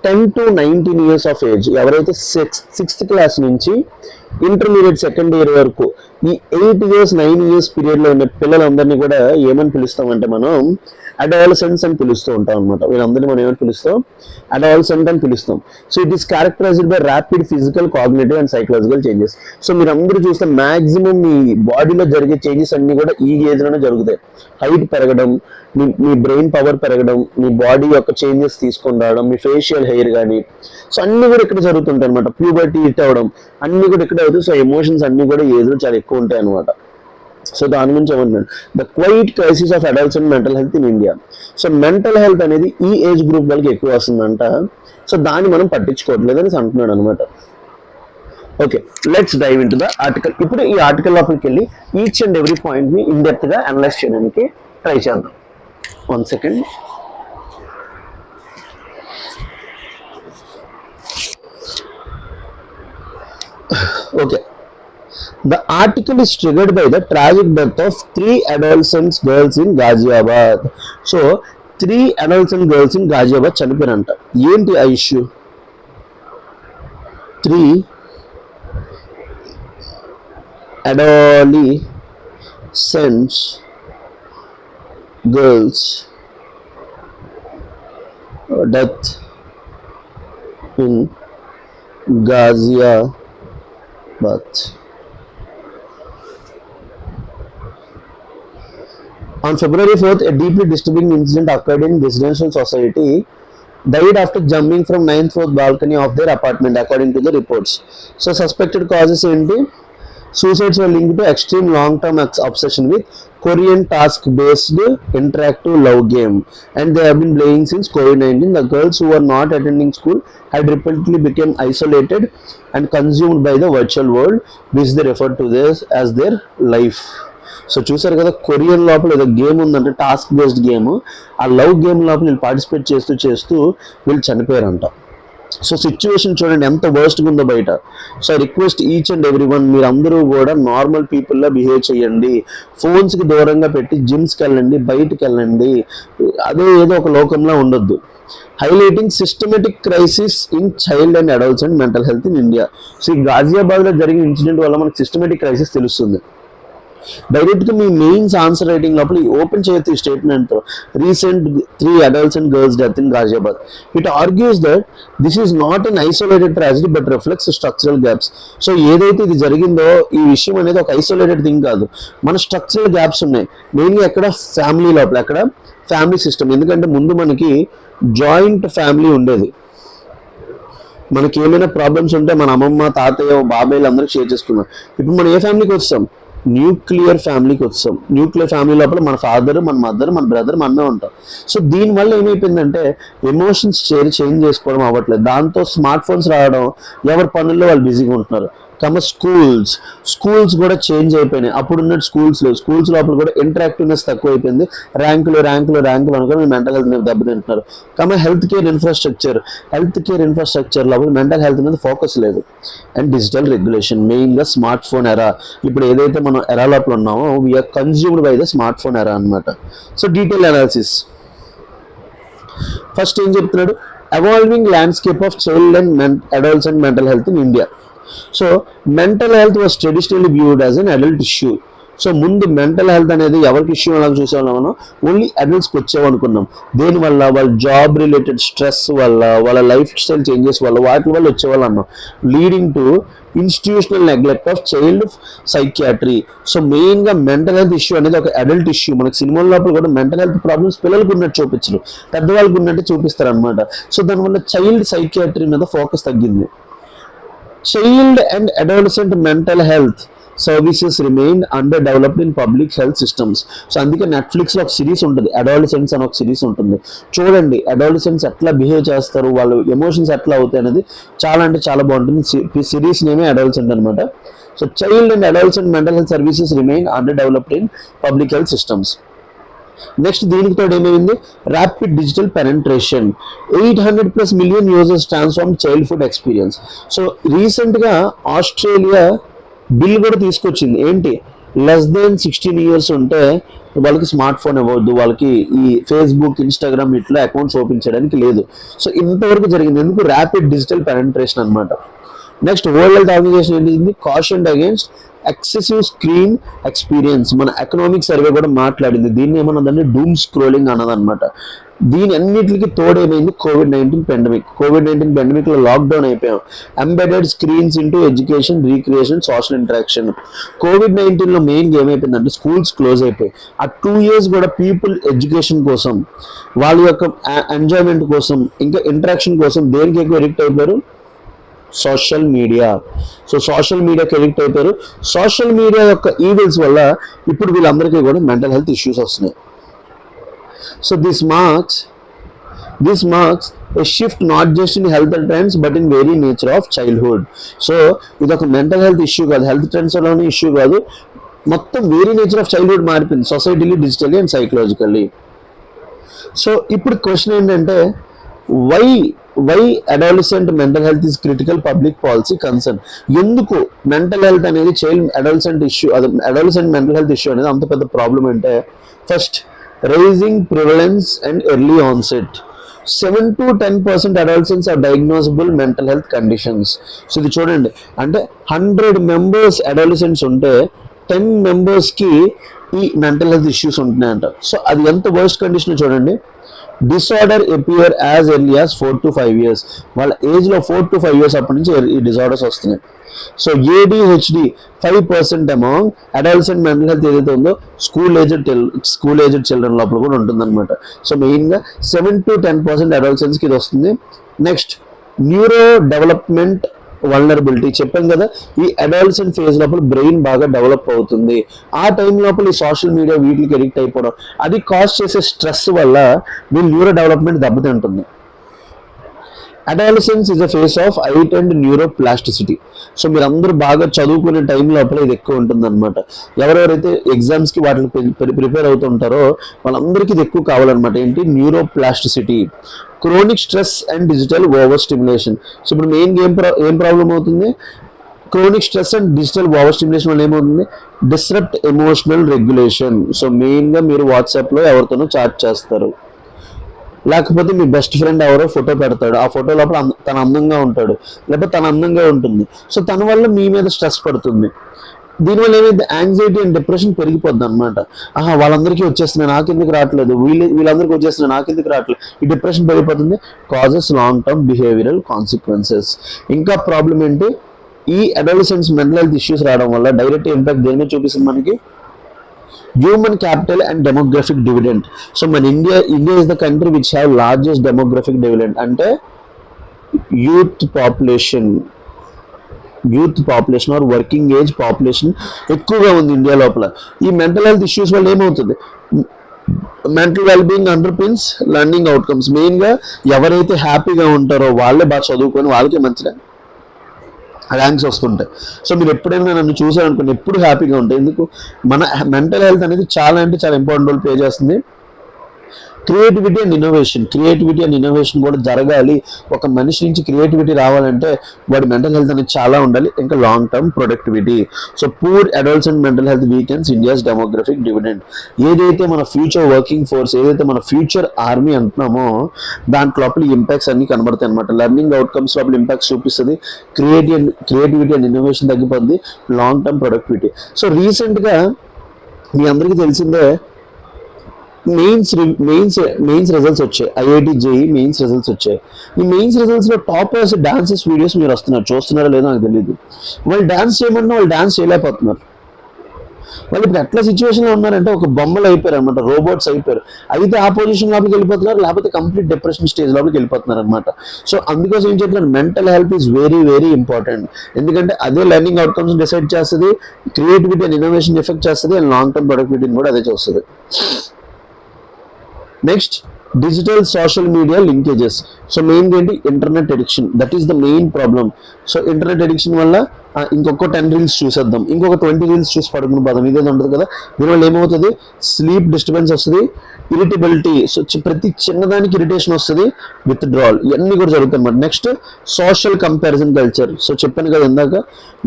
10 to 19 years of age. ఎవరైతే 6th క్లాస్ నుంచి ఇంటర్మీడియట్ 2nd ఇయర్ వరకు ఈ 8 years 9 years పీరియడ్లో ఉన్న పిల్లలందరినీ కూడా ఏమని పిలుస్తామంటే మనం అడాలసెంట్స్ అని పిలుస్తూ ఉంటాం అనమాట. వీళ్ళందరినీ మనం ఏమని పిలుస్తాం? అడాలసెంట్ అని పిలుస్తాం. So it is characterised by rapid physical, cognitive and psychological changes. So మీరు అందరూ చూస్తే మాక్సిమం మీ బాడీలో జరిగే చేంజెస్ అన్ని కూడా ఈ ఏజ్ లోనే జరుగుతాయి. హైట్ పెరగడం, మీ బ్రెయిన్ పవర్ పెరగడం, మీ బాడీ యొక్క చేంజెస్ తీసుకొని రావడం, మీ ఫేషియల్ హెయిర్ కానీ, సో అన్ని కూడా ఇక్కడ జరుగుతుంటాయి అనమాట. ప్యూబర్టీ హిట్ అవ్వడం అన్ని కూడా ఇక్కడ అవుతాయి. సో ఎమోషన్స్ అన్ని కూడా ఏజ్ లో చాలా ఎక్కువ ఉంటాయి అనమాట. సో దాని గురించి ఏమంటున్నాడు, the quiet crisis of adults mental health in India. So mental health అనేది ఈ ఏజ్ గ్రూప్ వాళ్ళకి ఎక్కువ వస్తుందంట. సో దాన్ని మనం పట్టించుకోవట్లేదు అని అంటున్నాడు అనమాట. Okay, let's dive in to the article. ఇప్పుడు ఈ ఆర్టికల్ లోపలికి వెళ్ళి ఈచ్ అండ్ ఎవ్రీ పాయింట్ ని ఇన్ డెప్త్ గా అనలైజ్ చేయడానికి ట్రై చేద్దాం. 1 second. Okay. The article is triggered by the tragic death of 3 adolescent girls in Ghaziabad. So 3 adolescent girls in Ghaziabad చనిపోయారంట. ఏంటి ఆ issue? 3 adolescent girls death in Ghaziabad. On February 4th, a deeply disturbing incident occurred in residential society. Died after jumping from 9th floor balcony of their apartment, according to the reports. So, suspected causes ఏంటి? Suicides were linked to extreme long-term obsession with Korean task-based interactive love game, and they have been playing since COVID-19. The girls who were not attending school had repeatedly become isolated and consumed by the virtual world, which they referred to this as their life. So చూసారు కదా, Korean లోపల ఏదో game ఉందంటే, task based game. ఆ love game లోపల వీళ్ళు participate చేస్తూ వీళ్ళు చనిపోయారంట. సో సిచ్యువేషన్ చూడండి ఎంత వర్స్ట్గా ఉందో బయట. So I request each and every one, మీరు అందరూ కూడా నార్మల్ పీపుల్లా బిహేవ్ చేయండి. ఫోన్స్కి దూరంగా పెట్టి జిమ్స్కి వెళ్ళండి, బయటకు వెళ్ళండి. అదే ఏదో ఒక లోకంలో ఉండొద్దు. Highlighting systematic crisis in child and adults and mental health in India. So ఈ గాజియాబాద్లో జరిగిన ఇన్సిడెంట్ వల్ల మనకు సిస్టమేటిక్ క్రైసిస్ తెలుస్తుంది. డైరెక్ట్గా మీ మెయిన్స్ ఆన్సర్ రైటింగ్ లోపల ఓపెన్ చేయొచ్చు ఈ స్టేట్మెంట్తో. Recent 3 adults and girls death in Ghaziabad. It argues that this is not an isolated tragedy but reflects structural gaps. So ఏదైతే ఇది జరిగిందో ఈ విషయం అనేది ఒక ఐసోలేటెడ్ థింగ్ కాదు, మన స్ట్రక్చరల్ గ్యాప్స్ ఉన్నాయి. మెయిన్గా ఎక్కడ ఫ్యామిలీ లోపల, ఎక్కడ ఫ్యామిలీ సిస్టమ్. ఎందుకంటే ముందు మనకి జాయింట్ ఫ్యామిలీ ఉండేది. మనకి ఏమైనా ప్రాబ్లమ్స్ ఉంటే మన అమ్మమ్మ, తాతయ్య, బాబాయ్లు అందరికి షేర్ చేసుకున్నాం. ఇప్పుడు మనం ఏ ఫ్యామిలీకి వచ్చాం? న్యూక్లియర్ ఫ్యామిలీకి వచ్చాం. న్యూక్లియర్ ఫ్యామిలీ లోపల మన ఫాదర్, మన మదర్, మన బ్రదర్, మనమే ఉంటాం. సో దీనివల్ల ఏమైపోయిందంటే ఎమోషన్స్ చేంజ్ చేసుకోవడం అవ్వట్లేదు. దాంతో స్మార్ట్ ఫోన్స్ రావడం, ఎవరి పనుల్లో వాళ్ళు బిజీగా ఉంటున్నారు. స్కూల్స్ కూడా చేంజ్ అయిపోయినాయి. అప్పుడు ఉన్న స్కూల్స్ లోపల కూడా ఇంటరాక్టివ్నెస్ తక్కువ అయిపోయింది. ర్యాంకులు అనుకుని మెంటల్ హెల్త్ మీద దెబ్బతింటున్నారు. హెల్త్ కేర్ ఇన్ఫ్రాస్ట్రక్చర్ లోపల మెంటల్ హెల్త్ మీద ఫోకస్ లేదు. అండ్ డిజిటల్ రెగ్యులేషన్, మెయిన్గా స్మార్ట్ ఫోన్ ఎరా. ఇప్పుడు ఏదైతే మనం ఎరా లోపల ఉన్నామో we're consumed by the smart phone era అనమాట. సో డీటెయిల్ అనాలిసిస్ ఫస్ట్ ఏం చెప్తున్నాడు? Evolving landscape of child and adults and mental health in India. So mental health was traditionally viewed as an adult issue. So ముందు mental health అనేది ఎవరికి issue అలా చూసేవాళ్ళం, only అడల్ట్స్కి వచ్చేవనుకున్నాం. దేనివల్ల? వాళ్ళ జాబ్ రిలేటెడ్ స్ట్రెస్ వల్ల, వాళ్ళ లైఫ్ స్టైల్ చేంజెస్ వల్ల, వాటి వల్ల వచ్చేవాళ్ళు అన్నాం. Leading to institutional neglect of child psychiatry. So మెయిన్గా మెంటల్ హెల్త్ ఇష్యూ అనేది ఒక అడల్ట్ ఇష్యూ. మనకి సినిమాల లోపల కూడా మెంటల్ హెల్త్ ప్రాబ్లమ్స్ పిల్లలకు ఉన్నట్టు చూపించరు, పెద్దవాళ్ళకి ఉన్నట్టు చూపిస్తారు అనమాట. సో దానివల్ల చైల్డ్ సైకియాట్రీ మీద ఫోకస్ తగ్గింది. Child and adolescent mental health services remained underdeveloped in public health systems. So అందుకే నెట్ఫ్లిక్స్లో ఒక సిరీస్ ఉంటుంది, అడాలసెంట్స్ అని ఒక సిరీస్ ఉంటుంది. చూడండి అడాలసెంట్స్ ఎట్లా బిహేవ్ చేస్తారు, వాళ్ళు ఎమోషన్స్ ఎట్లా అవుతాయి అనేది చాలా అంటే చాలా బాగుంటుంది. సిరీస్ నేమే అడాలసెంట్ అనమాట. So child and adolescent mental health services remain underdeveloped in public health systems. Next దీనికి తోడు ఏమైంది? Rapid digital penetration. 800+ million users transform childhood experience. So రీసెంట్గా ఆస్ట్రేలియా బిల్ కూడా తీసుకొచ్చింది. ఏంటి? లెస్ దెన్ 16 years ఉంటే వాళ్ళకి స్మార్ట్ ఫోన్ ఇవ్వద్దు, వాళ్ళకి ఈ ఫేస్బుక్, ఇన్స్టాగ్రామ్ ఇట్లా అకౌంట్స్ ఓపెన్ చేయడానికి లేదు. సో ఇంతవరకు జరిగింది. ఎందుకు? ర్యాపిడ్ డిజిటల్ పెనెంట్రేషన్ అనమాట. నెక్స్ట్ వరల్డ్ హెల్త్ ఆర్గనైజేషన్ ఏంటి? Cautioned against excessive screen experience. మన ఎకనామిక్ సర్వే కూడా మాట్లాడింది. దీన్ని ఏమన్నదంటే డూమ్ స్క్రోలింగ్ అన్నదన్నమాట. దీని అన్నిటికీ తోడేమైంది? కోవిడ్-19 పెండమిక్లో లాక్డౌన్ అయిపోయాం. Embedded screens into education, recreation, social interaction. కోవిడ్-19లో మెయిన్గా ఏమైపోయిందంటే స్కూల్స్ క్లోజ్ అయిపోయి ఆ 2 years కూడా పీపుల్ ఎడ్యుకేషన్ కోసం, వాళ్ళ యొక్క ఎంజాయ్మెంట్ కోసం, ఇంకా ఇంటరాక్షన్ కోసం దేనికి ఎక్కువ ఎడిక్ట్ అయిపోయారు? Social media. సో సోషల్ మీడియాకి ఎడిక్ట్ అయిపోయారు. సోషల్ మీడియా యొక్క ఈవిల్స్ వల్ల ఇప్పుడు వీళ్ళందరికీ కూడా మెంటల్ హెల్త్ ఇష్యూస్ వస్తున్నాయి. So this marks a shift not just in health trends but in very nature of childhood. So ఇది ఒక మెంటల్ హెల్త్ ఇష్యూ కాదు, హెల్త్ ట్రెండ్స్ లోనే ఇష్యూ కాదు, మొత్తం వెరీ నేచర్ ఆఫ్ చైల్డ్హుడ్ మారిపోయింది, societally, digitally and psychologically. So ఇప్పుడు question ఏంటంటే why adolescent mental health is critical public policy concern. ఎందుకు మెంటల్ హెల్త్ అనేది అడాలసెంట్ మెంటల్ హెల్త్ ఇష్యూ అనేది అంత పెద్ద ప్రాబ్లం అంటే? First, rising prevalence and early onset. 7 to 10% adolescents are diagnosable mental health conditions. So ఇది చూడండి, అంటే 100 members adolescents ఉంటే 10 members-కి ఈ మెంటల్ హెల్త్ ఇష్యూస్ ఉంటున్నాయంట. సో అది ఎంత వర్స్ట్ కండిషన్ చూడండి. Disorder appear as early as 4 to 5 years. వాళ్ళ ఏజ్లో 4 to 5 years అప్పటి నుంచి ఈ డిసార్డర్స్ వస్తున్నాయి. So ADHD 5% among adolescent mental health ఏదైతే ఉందో స్కూల్ ఏజ్డ్ చిల్డ్రన్ లోపల కూడా ఉంటుందన్నమాట. సో మెయిన్గా 7 to 10% అడల్సెంట్స్కి ఇది వస్తుంది. Next, neuro development vulnerability. చెప్పాం కదా, ఈ అడాలసెంట్ ఫేజ్ లోపల బ్రెయిన్ బాగా డెవలప్ అవుతుంది. ఆ టైం లోపల ఈ సోషల్ మీడియా వీటికి ఎడిక్ట్ అయిపోవడం, అది కాజ్ చేసే స్ట్రెస్ వల్ల వీళ్ళ న్యూరో డెవలప్మెంట్ దెబ్బతింటుంది. Adolescence is a face of height and neuroplasticity. So మీరు అందరూ బాగా చదువుకునే టైం లోపల ఇది ఎక్కువ ఉంటుంది అనమాట. ఎవరెవరైతే ఎగ్జామ్స్కి వాటిని ప్రిపేర్ అవుతుంటారో వాళ్ళందరికీ ఇది ఎక్కువ కావాలన్నమాట. ఏంటి? Neuroplasticity. Chronic stress and digital over stimulation. So ఇప్పుడు మెయిన్గా ఏం ప్రాబ్లం అవుతుంది? Chronic stress and digital over stimulation వల్ల ఏమవుతుంది? Disrupt emotional regulation. సో మెయిన్గా మీరు వాట్సాప్లో ఎవరితోనో చాట్ చేస్తారు, లేకపోతే మీ బెస్ట్ ఫ్రెండ్ ఎవరో ఫోటో పెడతాడు, ఆ ఫోటో లోపల తన అందంగా ఉంటాడు, లేకపోతే తన అందంగా ఉంటుంది. సో తన వల్ల మీ మీద స్ట్రెస్ పడుతుంది. దీనివల్ల ఏమైంది, యాంగ్జైటీ అండ్ డిప్రెషన్ పెరిగిపోద్ది అనమాట. వాళ్ళందరికీ వచ్చేస్తున్నాయి నాకెందుకు రావట్లేదు, వీళ్ళందరికీ వచ్చేస్తున్నాయి నాకెందుకు రావట్లేదు, ఈ డిప్రెషన్ పెరిగిపోతుంది. Causes long term behavioural consequences. ఇంకా ప్రాబ్లం ఏంటి, ఈ అడాలసెంట్స్ మెంటల్ హెల్త్ ఇష్యూస్ రావడం వల్ల డైరెక్ట్ ఇంపాక్ట్ దేని మీద చూపిస్తుంది మనకి, human capital and demographic dividend. So మన India is the country which have largest demographic dividend. అంటే youth population or working age population ఎక్కువగా ఉంది ఇండియా లోపల. ఈ మెంటల్ హెల్త్ ఇష్యూస్ వల్ల ఏమవుతుంది, మెంటల్ వెల్బీయింగ్ అండర్పిన్స్ లెర్నింగ్ అవుట్కమ్స్. మెయిన్గా ఎవరైతే హ్యాపీగా ఉంటారో వాళ్ళే బాగా చదువుకొని వాళ్ళకి మంచిగా ర్యాంక్స్ వస్తుంటాయి. సో మీరు ఎప్పుడైనా నన్ను చూసారనుకోండి ఎప్పుడు హ్యాపీగా ఉంటాయి. ఎందుకు, మన మెంటల్ హెల్త్ అనేది చాలా అంటే చాలా ఇంపార్టెంట్ రోల్ ప్లే చేస్తుంది. క్రియేటివిటీ అండ్ ఇన్నోవేషన్ కూడా జరగాలి. ఒక మనిషి నుంచి క్రియేటివిటీ రావాలంటే వాడి మెంటల్ హెల్త్ అనేది చాలా ఉండాలి. ఇంకా long term productivity. So poor adults and mental health weakens India's demographic dividend. ఏదైతే మన ఫ్యూచర్ వర్కింగ్ ఫోర్స్, ఏదైతే మన ఫ్యూచర్ ఆర్మీ అంటున్నామో దాంట్లో లోపల ఇంపాక్ట్స్ అన్ని కనబడతాయి అనమాట. లెర్నింగ్ అవుట్కమ్స్ లోపల ఇంపాక్ట్స్ చూపిస్తుంది. క్రియేటివిటీ అండ్ ఇన్నోవేషన్ తగ్గిపోద్ది. Long term productivity. సో రీసెంట్గా మీ అందరికీ తెలిసిందే మెయిన్స్ రిజల్ట్స్ వచ్చాయి. ఐఐటి జేఈ మెయిన్స్ రిజల్ట్స్ వచ్చాయి. ఈ మెయిన్స్ రిజల్ట్స్ లో టాపర్స్ డాన్సెస్ వీడియోస్ మీరు చూస్తున్నారో లేదో నాకు తెలియదు. వాళ్ళు డాన్స్ చేయమన్నా వాళ్ళు డాన్స్ చేయలేకపోతున్నారు. వాళ్ళు ఇప్పుడు ఎట్లా సిచ్యువేషన్లో ఉన్నారంటే ఒక బొమ్మలు అయిపోయారు అనమాట, రోబోట్స్ అయిపోయారు. అయితే ఆ పొజిషన్ లోపలికి వెళ్ళిపోతున్నారు, లేకపోతే కంప్లీట్ డిప్రెషన్ స్టేజ్ లోపలికి వెళ్ళిపోతున్నారు అనమాట. సో అందుకోసం ఏం చెప్తున్నాను, mental health is very very important. ఎందుకంటే అదే లెర్నింగ్ అవుట్కమ్స్ డిసైడ్ చేస్తుంది, క్రియేటివిటీ అండ్ ఇన్నోవేషన్ ఎఫెక్ట్ చేస్తుంది, అండ్ లాంగ్ టర్మ్ ప్రొడక్టివిటీని కూడా అదే చూస్తుంది. Next, digital social media linkages. So main ఏంటి, internet addiction. That is the main problem. So internet addiction వల్ల ఇంకొక 10 రీల్స్ చూసేద్దాం, ఇంకొక 20 రీల్స్ చూసి పడుకుని పోదాం, ఇదేదో ఉంటుంది కదా. దీనివల్ల ఏమవుతుంది, స్లీప్ డిస్టర్బెన్స్ వస్తుంది, ఇరిటబిలిటీ. సో ప్రతి చిన్నదానికి ఇరిటేషన్ వస్తుంది, విత్డ్రాల్, ఇవన్నీ కూడా జరుగుతాయి అన్నమాట. Next, social comparison culture. So చెప్పాను కదా ఇందాక,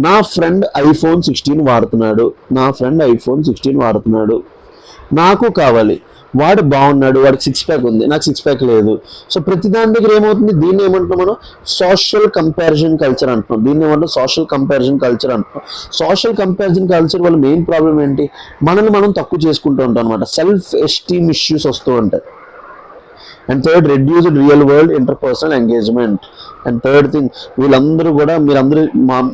నా ఫ్రెండ్ ఐఫోన్ 16 వాడుతున్నాడు, నాకు కావాలి. వాడు బాగున్నాడు, వాడికి 6 ప్యాక్ ఉంది, నాకు 6 ప్యాక్ లేదు. సో ప్రతి దాని దగ్గర ఏమవుతుంది, దీన్ని ఏమంటున్నాం మనం, సోషల్ కంపారిజన్ కల్చర్ అంటున్నాం. సోషల్ కంపారిజన్ కల్చర్ వల్ల మెయిన్ ప్రాబ్లం ఏంటి, మనల్ని మనం తక్కువ చేసుకుంటూ ఉంటాం అనమాట. సెల్ఫ్ ఎస్టీమ్ ఇష్యూస్ వస్తూ ఉంటాయి. And third, reduced real world interpersonal engagement. And third thing, వీళ్ళందరూ కూడా, మీరందరూ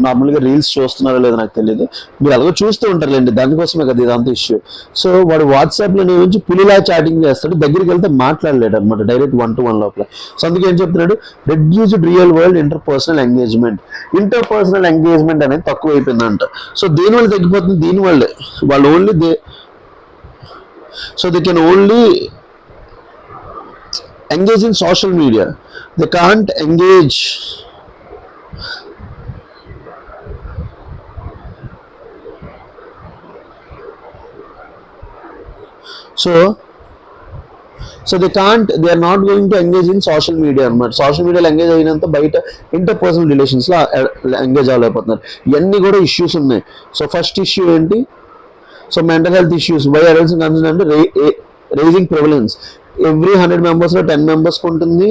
నార్మల్గా రీల్స్ చూస్తున్నారో లేదో నాకు తెలియదు, మీరు అలాగే చూస్తూ ఉంటారులేండి, దానికోసమే కదా ఇదంతా ఇష్యూ. సో వాడు వాట్సాప్లో నుంచి పులిలా చాటింగ్ చేస్తాడు, దగ్గరికి వెళ్తే మాట్లాడలేడు అనమాట, డైరెక్ట్ 1-to-1 లోపల. సో అందుకే ఏం చెప్తున్నాడు, reduced real world interpersonal engagement అనేది తక్కువ అయిపోయిందంట. సో దీనివల్ల తగ్గిపోతుంది, దీనివల్లే వాళ్ళు they can only engage in social media. They can't engage they are not going to engage in social media అన్నమాట. సోషల్ మీడియాలో ఎంగేజ్ అయినంత బయట ఇంటర్పర్సనల్ రిలేషన్స్లో ఎంగేజ్ అవ్వలేకపోతున్నారు. ఇవన్నీ కూడా ఇష్యూస్ ఉన్నాయి. సో ఫస్ట్ ఇష్యూ ఏంటి, so mental health issues by adults అంటే raising prevalence. Every 100 మెంబర్స్లో 10 మెంబర్స్కి ఉంటుంది.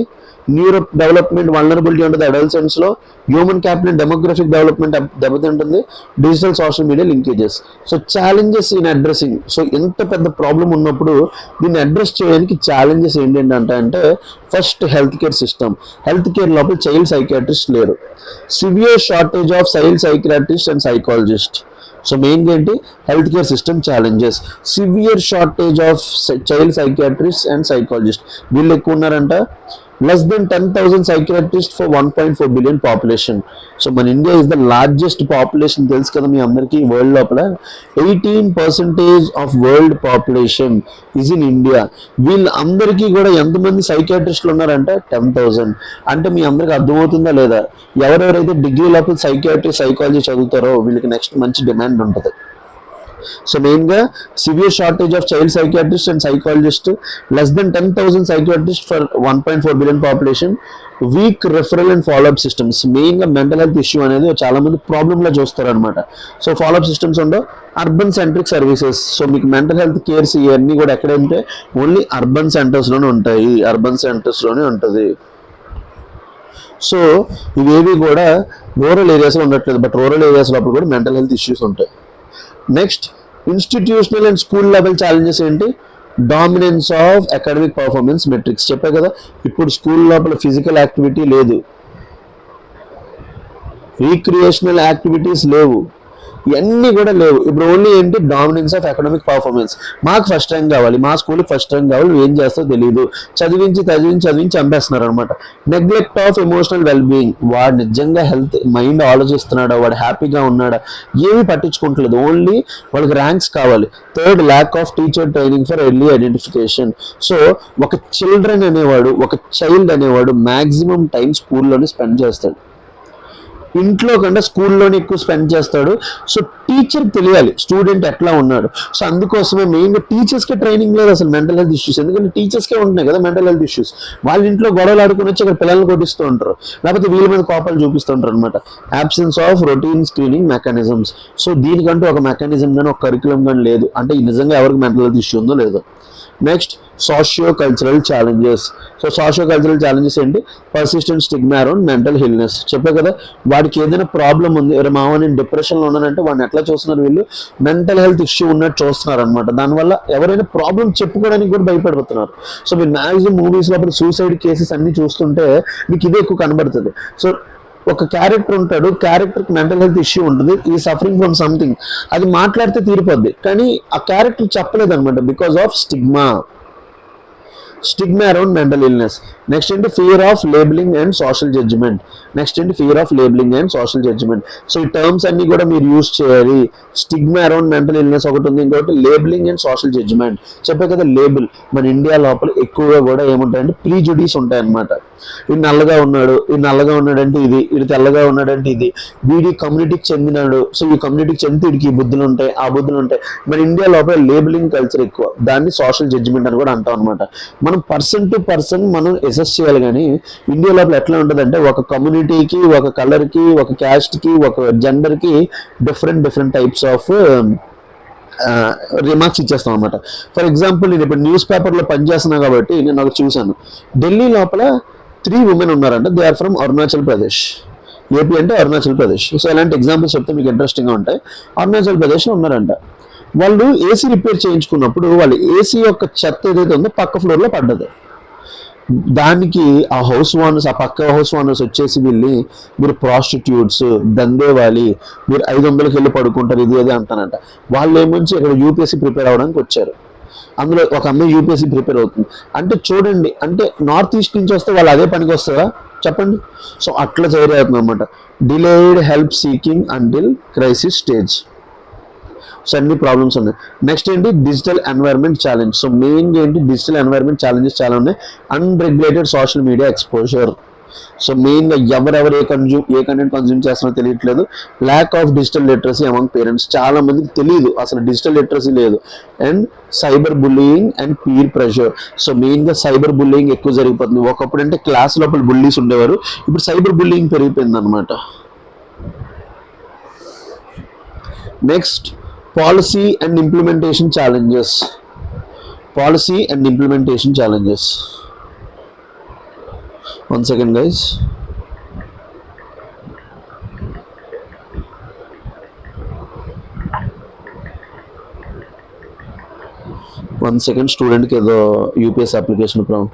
న్యూరో డెవలప్మెంట్ వల్నరబిలిటీ ఉంటుంది అడల్ట్సెంట్స్లో. హ్యూమన్ క్యాపిటల్ డెమోగ్రఫిక్ డెవలప్మెంట్ దెబ్బతింటుంది. Digital social media linkages. So challenges in addressing. So ఎంత పెద్ద ప్రాబ్లం ఉన్నప్పుడు దీన్ని అడ్రస్ చేయడానికి ఛాలెంజెస్ ఏంటంటే first, health care system. Health care లోపల చైల్డ్ సైకియాట్రిస్ట్ లేరు. Severe shortage of child psychiatrist and psychologist. So మెయిన్గా ఏంటి, health care system challenges, severe shortage of child psychiatrist and psychologist. వీళ్ళు ఎక్కువ ఉన్నారంట. less than 10,000 psychiatrists for 1.4 billion population. So మన India is the largest population, తెలుసు కదా మీ అందరికీ. World లోపల 18% of world population is in India. వీళ్ళందరికీ కూడా ఎంతమంది సైకియాట్రిస్టులు ఉన్నారంటే 10,000. అంటే మీ అందరికి అర్థమవుతుందా లేదా, ఎవరెవరైతే డిగ్రీ లోపల సైకియాట్రీ సైకాలజీ చదువుతారో వీళ్ళకి నెక్స్ట్ మంచి డిమాండ్ ఉంటుంది. సో మెయిన్గా severe shortage of child psychiatrist and psychologist, less than 10,000 psychiatrist for 1.4 billion population, week referral and follow up systems. మెయిన్గా మెంటల్ హెల్త్ ఇష్యూ అనేది చాలా మంది ప్రాబ్లంలో చూస్తారు అనమాట. సో ఫాలోఅప్ సిస్టమ్స్ ఉండవు. Urban centric services. సో మీకు మెంటల్ హెల్త్ కేర్స్ ఇవన్నీ కూడా ఎక్కడంటే ఓన్లీ అర్బన్ సెంటర్స్లోనే ఉంటుంది. సో ఇవేవి కూడా రూరల్ ఏరియాస్లో ఉండట్లేదు, బట్ రూరల్ ఏరియాస్ లోపల కూడా మెంటల్ హెల్త్ ఇష్యూస్ ఉంటాయి. Next institutional and school level challenges ఏంటి? Dominance of academic performance metrics. చెప్పే కదా, ఇప్పుడు స్కూల్ లోపల ఫిజికల్ యాక్టివిటీ లేదు, రీక్రియేషనల్ యాక్టివిటీస్ లేవు, ఇవన్నీ కూడా లేవు. ఇప్పుడు ఓన్లీ ఏంటి? Dominance of academic performance. మాకు ఫస్ట్ ర్యాంక్ కావాలి, మా స్కూల్కి ఫస్ట్ ర్యాంక్ కావాలి, నువ్వు ఏం చేస్తావు తెలియదు, చదివించి చంపేస్తున్నారు అనమాట. Neglect of emotional well being. వాడు నిజంగా హెల్త్ మైండ్ ఆలోచిస్తున్నాడా, వాడు హ్యాపీగా ఉన్నాడా, ఏమీ పట్టించుకుంటలేదు, ఓన్లీ వాళ్ళకి ర్యాంక్స్ కావాలి. Third, lack of teacher training for early identification. So ఒక చైల్డ్ అనేవాడు మ్యాక్సిమం టైం స్కూల్లోనే స్పెండ్ చేస్తాడు, ఇంట్లో కన్నా స్కూల్లోనే ఎక్కువ స్పెండ్ చేస్తాడు. సో టీచర్కి తెలియాలి స్టూడెంట్ ఎట్లా ఉన్నాడు. సో అందుకోసమే మెయిన్గా టీచర్స్కే ట్రైనింగ్ లేదు అసలు మెంటల్ హెల్త్ ఇష్యూస్. ఎందుకంటే టీచర్స్కే ఉంటున్నాయి కదా మెంటల్ హెల్త్ ఇష్యూస్. వాళ్ళ ఇంట్లో గొడవలు ఆడుకుని వచ్చి ఇక్కడ పిల్లల్ని కొట్టిస్తూ ఉంటారు, లేకపోతే వీళ్ళ మీద కోపాలు చూపిస్తుంటారు అనమాట. Absence of routine screening mechanisms. So దీనికంటూ ఒక మెకానిజం కానీ ఒక కరికులం కానీ లేదు, అంటే నిజంగా ఎవరికి మెంటల్ హెల్త్ ఇష్యూ ఉందో లేదో. Next, socio cultural challenges. So socio cultural challenges ఏంటి? Persistent stigma around mental illness. చెప్పే కదా, వాడికి ఏదైనా ప్రాబ్లం ఉంది, ఎవరు మావ నేను డిప్రెషన్లో ఉన్నానంటే వాడిని ఎట్లా చూస్తున్నారు వీళ్ళు? మెంటల్ హెల్త్ ఇష్యూ ఉన్నట్టు చూస్తున్నారు అనమాట. దానివల్ల ఎవరైనా ప్రాబ్లం చెప్పుకోవడానికి కూడా భయపడిపోతున్నారు. సో మీరు మ్యాక్సిమం మూవీస్ లోపల సూసైడ్ కేసెస్ అన్ని చూస్తుంటే మీకు ఇదే ఎక్కువ కనబడుతుంది. సో ఒక క్యారెక్టర్ ఉంటాడు, క్యారెక్టర్కి మెంటల్ హెల్త్ ఇష్యూ ఉంటుంది, ఈ సఫరింగ్ ఫ్రమ్ సంథింగ్, అది మాట్లాడితే తీరిపోద్ది, కానీ ఆ క్యారెక్టర్ చెప్పలేదు అనమాట, because of stigma around mental illness. Next ఏంటి? Fear of labelling and social judgement. So ఈ టర్మ్స్ అన్ని కూడా మీరు యూజ్ చేయాలి. స్టిగ్మా అరౌండ్ మెంటల్ ఇల్నెస్ ఒకటి ఉంది, ఇంకోటి లేబులింగ్ అండ్ సోషల్ జడ్జిమెంట్. చెప్పే కదా, లేబుల్ మన ఇండియా లోపల ఎక్కువగా కూడా ఏముంటాయంటే ప్రీజుడీస్ ఉంటాయన్నమాట. వీడు నల్లగా ఉన్నాడంటే ఇది, వీడు తెల్లగా ఉన్నాడంటే ఇది, వీడి కమ్యూనిటీకి చెందినాడు, సో ఈ కమ్యూనిటీకి చెందితే వీడికి ఈ బుద్ధులు ఉంటాయి, ఆ బుద్ధులు ఉంటాయి. మన ఇండియా లోపల లేబులింగ్ కల్చర్ ఎక్కువ, దాన్ని సోషల్ జడ్జిమెంట్ అని కూడా అంటాం అనమాట. మనం పర్సన్ టు పర్సన్ మనం అసెస్ చేయాలి, కానీ ఇండియా లోపల ఎట్లా ఉంటుందంటే ఒక కమ్యూనిటీకి, ఒక కలర్కి, ఒక క్యాస్ట్కి, ఒక జెండర్కి డిఫరెంట్ టైప్స్ ఆఫ్ రిమార్క్స్ ఇచ్చేస్తాం అనమాట. ఫర్ ఎగ్జాంపుల్, నేను ఇప్పుడు న్యూస్ పేపర్లో పనిచేస్తున్నా కాబట్టి నేను నాకు చూశాను, ఢిల్లీ లోపల 3 women ఉన్నారంట, they are from Arunachal Pradesh. AP అంటే అరుణాచల్ ప్రదేశ్. సో ఇలాంటి ఎగ్జాంపుల్స్ చెప్తే మీకు ఇంట్రెస్టింగ్గా ఉంటాయి. అరుణాచల్ ప్రదేశ్లో ఉన్నారంట. వాళ్ళు ఏసీ రిపేర్ చేయించుకున్నప్పుడు వాళ్ళు ఏసీ యొక్క చెత్త ఏదైతే ఉందో పక్క ఫ్లోర్లో పడ్డది. దానికి ఆ పక్క హౌస్ ఓనర్స్ వచ్చేసి వెళ్ళి, మీరు ప్రాస్టిట్యూట్స్, దందేవాలి, మీరు 500కి వెళ్ళి పడుకుంటారు, ఇది అది అంటానంట. వాళ్ళు ఏమొచ్చి ఇక్కడ యూపీఎస్సీ ప్రిపేర్ అవ్వడానికి వచ్చారు. అందులో ఒక అమ్మాయి యూపీఎస్సీ ప్రిపేర్ అవుతుంది అంటే చూడండి, అంటే నార్త్ ఈస్ట్ నుంచి వస్తే వాళ్ళు అదే పనికి వస్తారా చెప్పండి? సో అట్లా అవుతుంది అనమాట. Delayed help seeking until crisis stage. So అన్ని ప్రాబ్లమ్స్ ఉన్నాయి. నెక్స్ట్ ఏంటి? Digital environment challenge. సో మెయిన్గా ఏంటి? డిజిటల్ ఎన్వైర్న్మెంట్ ఛాలెంజెస్ చాలా ఉన్నాయి. Unregulated social media exposure. So మెయిన్గా ఎవరెవరు ఏ కంటెంట్ కన్జ్యూమ్ చేస్తున్నారో తెలియట్లేదు. Lack of digital literacy among parents. చాలా మందికి తెలియదు అసలు డిజిటల్ లిటరసీ లేదు. And cyber bullying and peer pressure. So మెయిన్గా సైబర్ బుల్లింగ్ ఎక్కువ జరిగిపోతుంది. ఒకప్పుడు అంటే క్లాస్ లోపల బుల్లీస్ ఉండేవారు, ఇప్పుడు సైబర్ బుల్లింగ్ పెరిగిపోయింది అనమాట. Next, policy and implementation challenges. One second, guys. Student के दो UPS application from.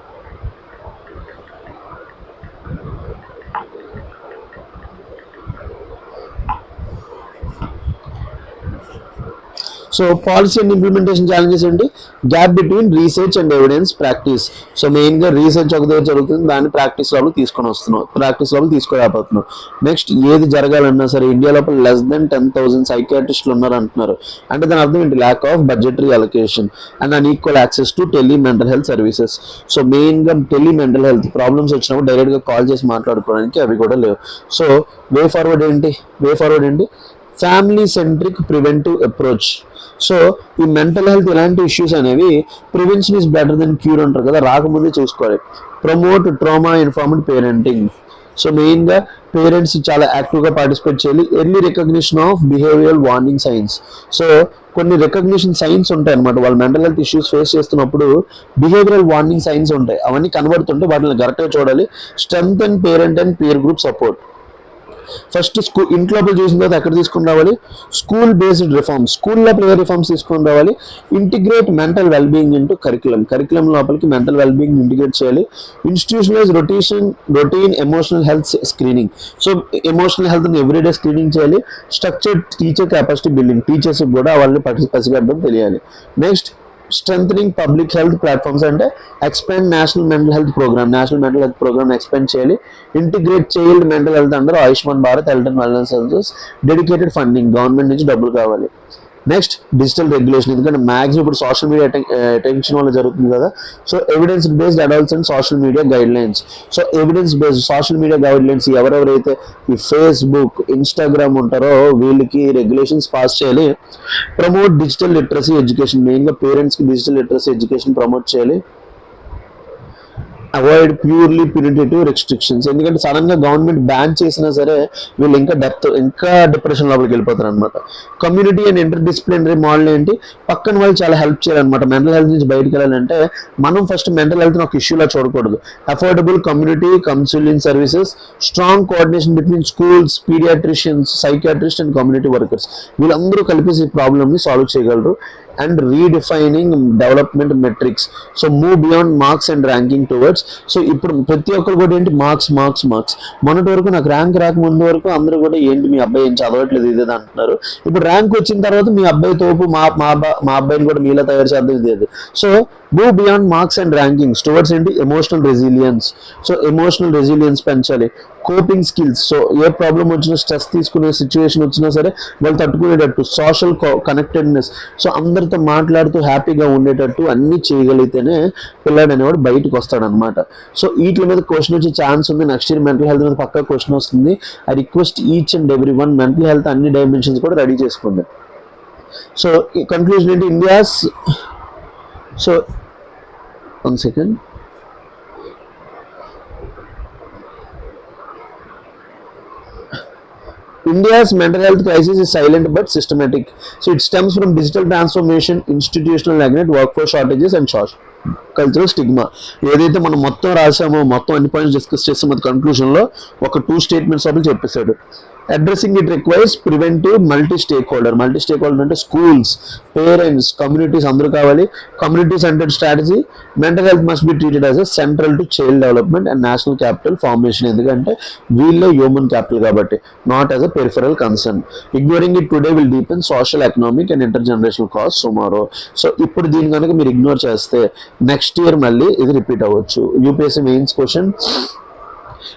So policy and implementation challenges ఏంటి? Gap between research and evidence practice. So మెయిన్గా రీసెర్చ్ ఒక దగ్గర జరుగుతుంది, దాన్ని ప్రాక్టీస్ లోపల తీసుకురాబోతున్నాం. నెక్స్ట్, ఏది జరగాలన్నా సరే ఇండియా లోపల less than 10,000 సైకియాట్రిస్టులు ఉన్నారు అంటున్నారు. అంటే దాని అర్థం ఏంటి? Lack of budgetary allocation and unequal access to tele mental health services. So మెయిన్గా టెలి మెంటల్ హెల్త్ ప్రాబ్లమ్స్ వచ్చినప్పుడు డైరెక్ట్గా కాల్ చేసి మాట్లాడుకోవడానికి అవి కూడా లేవు. సో వే ఫార్వర్డ్ ఏంటి? Family centric preventive approach. So ఈ మెంటల్ హెల్త్ ఇలాంటి ఇష్యూస్ అనేవి prevention is better than cure అంటారు కదా, రాకముందే చూసుకోవాలి. Promote trauma informed parenting. So మెయిన్గా పేరెంట్స్ చాలా యాక్టివ్గా పార్టిసిపేట్ చేయాలి. Early recognition of behavioural warning signs. So కొన్ని రికగ్నిషన్ సైన్స్ ఉంటాయి అనమాట. వాళ్ళు మెంటల్ హెల్త్ ఇష్యూస్ ఫేస్ చేస్తున్నప్పుడు బిహేవియరల్ వార్నింగ్ సైన్స్ ఉంటాయి, అవన్నీ కనబడుతుంటే వాటిని కరెక్ట్గా చూడాలి. Strength and parent and peer group support. First ఇంట్లో చూసిన తర్వాత ఎక్కడ తీసుకొని రావాలి, స్కూల్ బేస్డ్ రిఫార్మ్స్, స్కూల్ లోపల ఏ రిఫార్మ్స్ తీసుకొని రావాలి, integrate mental wellbeing into curriculum లోపలికి మెంటల్ వెల్బీయింగ్ ఇంటిగ్రేట్ చేయాలి, institutionalise routine emotional health screening, so emotional health everyday screening చేయాలి, structured teacher capacity building, teachers కూడా వాళ్ళని పసిగట్టడం తెలియాలి. Next strengthening public health platforms అంటే expand national mental health programme expand చేయాలి, integrate child mental health under Ayushman Bharat health and wellness services, dedicated funding, government నుంచి డబ్బులు కావాలి. నెక్స్ట్ డిజిటల్ రెగ్యులేషన్, ఎందుకంటే మ్యాక్సిమం ఇప్పుడు సోషల్ మీడియా అటెన్షన్ వల్ల జరుగుతుంది కదా, so evidence based adults and social media guide lines, so evidence based social media guide lines ఎవరెవరైతే ఈ ఫేస్బుక్ ఇన్స్టాగ్రామ్ ఉంటారో వీళ్ళకి రెగ్యులేషన్స్ పాస్ చేయాలి. ప్రమోట్ డిజిటల్ లిటరసీ ఎడ్యుకేషన్, మెయిన్గా పేరెంట్స్కి డిజిటల్ లిటరసీ ఎడ్యుకేషన్ ప్రమోట్ చేయాలి. అవాయిడ్ ప్యూర్లీ ప్యూరిటేటివ్ రెస్ట్రిక్షన్స్, ఎందుకంటే sudden గా గవర్నమెంట్ బ్యాన్ చేసినా సరే వీళ్ళు ఇంకా డిప్రెషన్ లోపలికి వెళ్ళిపోతారు అనమాట. Community and inter disciplinary model ఏంటి, పక్కన వాళ్ళు చాలా హెల్ప్ చేయాలన్నమాట. మెంటల్ హెల్త్ నుంచి బయటకు వెళ్ళాలంటే మనం ఫస్ట్ మెంటల్ హెల్త్ ఒక ఇష్యూలా చూడకూడదు. Affordable community counselling services, strong coordination between schools, paediatricians, psychiatrist and community workers, వీళ్ళందరూ కలిపి ఈ ప్రాబ్లమ్ని సాల్వ్ చేయగలరు. And redefining development metrics, so move beyond marks and ranking towards, so ఇప్పుడు ప్రతి ఒక్కరు కూడా ఏంటి మార్క్స్, మొన్నటి వరకు నాకు ర్యాంక్ రాకముందు వరకు అందరూ కూడా ఏంటి మీ అబ్బాయి ఏం చదవట్లేదు ఇదేది అంటున్నారు. ఇప్పుడు ర్యాంక్ వచ్చిన తర్వాత మీ అబ్బాయి తోపు మా అబ్బాయిని కూడా మీలా తయారు చేద్దాం ఇదేది. So move beyond marks and rankings towards ఏంటి emotional resilience, so emotional resilience పెంచాలి. కోపింగ్ స్కిల్స్, సో ఏ ప్రాబ్లం వచ్చినా స్ట్రెస్ తీసుకునే సిచ్యువేషన్ వచ్చినా సరే వాళ్ళు తట్టుకునేటట్టు. సోషల్ కనెక్టెడ్నెస్, సో అందరితో మాట్లాడుతూ హ్యాపీగా ఉండేటట్టు అన్ని చేయగలిగితేనే పిల్లాడు అనేవాడు బయటకు వస్తాడు అనమాట. సో వీటి మీద క్వశ్చన్ వచ్చే ఛాన్స్ ఉంది. నెక్స్ట్ ఇయర్ మెంటల్ హెల్త్ మీద పక్కా క్వశ్చన్ వస్తుంది. I request each and every one mental health అన్ని డైమెన్షన్స్ కూడా రెడీ చేసుకోండి. సో ఈ కన్క్లూజన్ ఏంటి, so 1 second. India's mental health crisis is silent but systematic. So it stems from digital transformation, institutional neglect, workforce shortages and cultural stigma. ఏదైతే మనం మొత్తం రాసామో మొత్తం అన్ని పాయింట్స్ డిస్కస్ చేస్తామో అది కన్క్లూజన్లో ఒక 2 స్టేట్మెంట్స్ అప్పుడు చెప్పేశాడు. Addressing it requires preventive multi stake holder అంటే స్కూల్స్, పేరెంట్స్, కమ్యూనిటీస్ అందరూ కావాలి. Community centred strategy, mental health must be treated as a central to child development and national capital formation, ఎందుకంటే వీళ్ళే హ్యూమన్ క్యాపిటల్ కాబట్టి, not as a peripheral concern. Ignoring it today will deepen social, economic and inter generational cost tomorrow. So ఇప్పుడు దీని కనుక మీరు ignore చేస్తే next year మళ్ళీ ఇది రిపీట్ అవ్వచ్చు. UPSC mains question,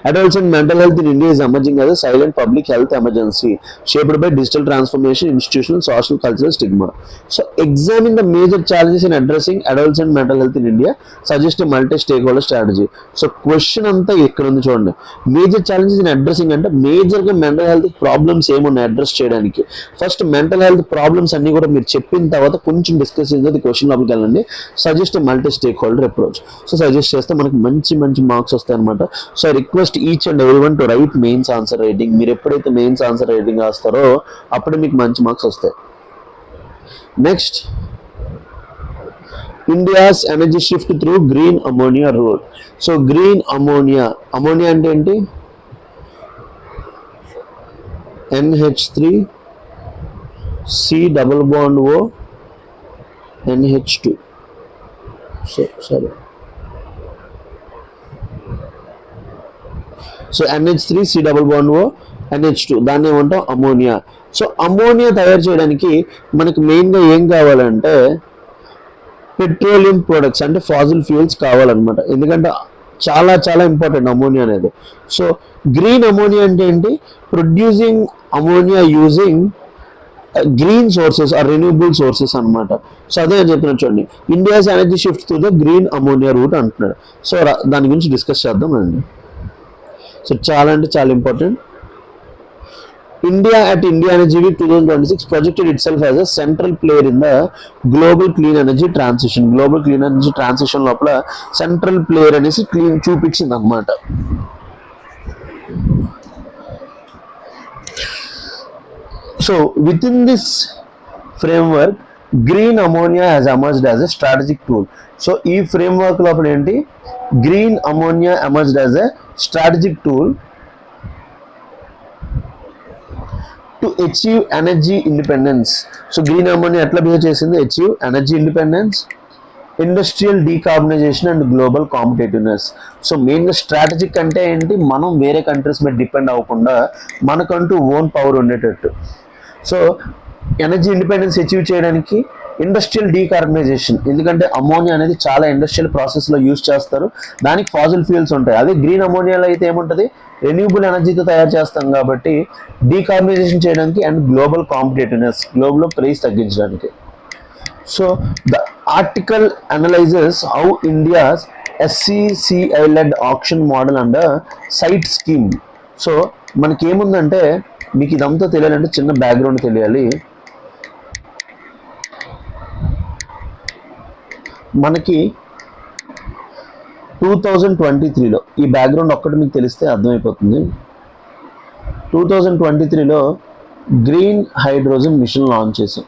adults and mental health in India is emerging as a silent public health emergency shaped by digital transformation, institutional, social, cultural stigma. So examine the major challenges in addressing adults and mental health in India, suggest a multi-stakeholder strategy. So question anta ikkada undi chudandi, major challenges in addressing ante major ga mental health problems ఏమున్నాయి address చేయడానికి. First mental health problems అన్ని కూడా మీరు చెప్పిన తర్వాత కొంచెం discuss చేసి question లోపలికి వెళ్ళండి. Suggest multi stake holder approach, so suggest చేస్తే మనకి మంచి మార్క్స్ వస్తాయి అనమాట. So request each and every one to right mains answer writing. మీరు ఎప్పుడైతే మెయిన్స్ ఆన్సర్ రైటింగ్ రాస్తారో అప్పుడు మీకు మంచి మార్క్స్ వస్తాయి. Next, India's energy shift through green ammonia route. So green ammonia అంటే ఏంటి, NH3 C double bond O NH2. Sorry. So NH3 C double bond O NH2, దాన్ని ఏమంటాం అమోనియా. సో అమోనియా తయారు చేయడానికి మనకి మెయిన్గా ఏం కావాలంటే పెట్రోలియం ప్రొడక్ట్స్ అంటే ఫాజిల్ ఫ్యూయల్స్ కావాలన్నమాట. ఎందుకంటే చాలా ఇంపార్టెంట్ అమోనియా అనేది. సో గ్రీన్ అమోనియా అంటే ఏంటి, producing ammonia using green sources or renewable sources అనమాట. సో అదే అని చెప్పిన చూడండి, India's energy shift to the green ammonia route అంటున్నాడు. సో దాని గురించి డిస్కస్ చేద్దాం అండి. సో చాలా important. India at India Energy Week 2026 projected itself as a central player in the global clean energy transition. Global clean energy transition లోపల central player అనేసి clean చూపించింది అన్నమాట. So within this framework, green ammonia has emerged as a strategic tool. So ఈ framework లోపల ఏంటి, green ammonia emerged as a strategic tool to achieve energy independence. So green ammonia ఎట్లా behave చేసింది? Achieve energy independence, industrial decarbonisation and global competitiveness. So మెయిన్గా strategic అంటే ఏంటి? మనం వేరే కంట్రీస్ మీద డిపెండ్ అవ్వకుండా మనకంటూ ఓన్ పవర్ ఉండేటట్టు. సో ఎనర్జీ ఇండిపెండెన్స్ అచీవ్ చేయడానికి ఇండస్ట్రియల్ డీకార్బనైజేషన్, ఎందుకంటే అమోనియా అనేది చాలా ఇండస్ట్రియల్ ప్రాసెస్లో యూజ్ చేస్తారు, దానికి ఫాజిల్ ఫ్యూయల్స్ ఉంటాయి. అదే గ్రీన్ అమోనియాలో అయితే ఏముంటుంది? రెన్యూబుల్ ఎనర్జీతో తయారు చేస్తాం కాబట్టి డీకార్బనైజేషన్ చేయడానికి అండ్ గ్లోబల్ కాంపిటేటివ్నెస్, గ్లోబల్లో ప్రైస్ తగ్గించడానికి. So the article analyses how India's SCCI led auction model and SIGHT scheme. So మనకి ఏముందంటే, మీకు ఇదంతా తెలియాలంటే చిన్న బ్యాక్గ్రౌండ్ తెలియాలి. మనకి 2023లో ఈ బ్యాక్గ్రౌండ్ ఒక్కటి మీకు తెలిస్తే అర్థమైపోతుంది. 2023లో గ్రీన్ హైడ్రోజన్ మిషన్ లాంచ్ చేసాం.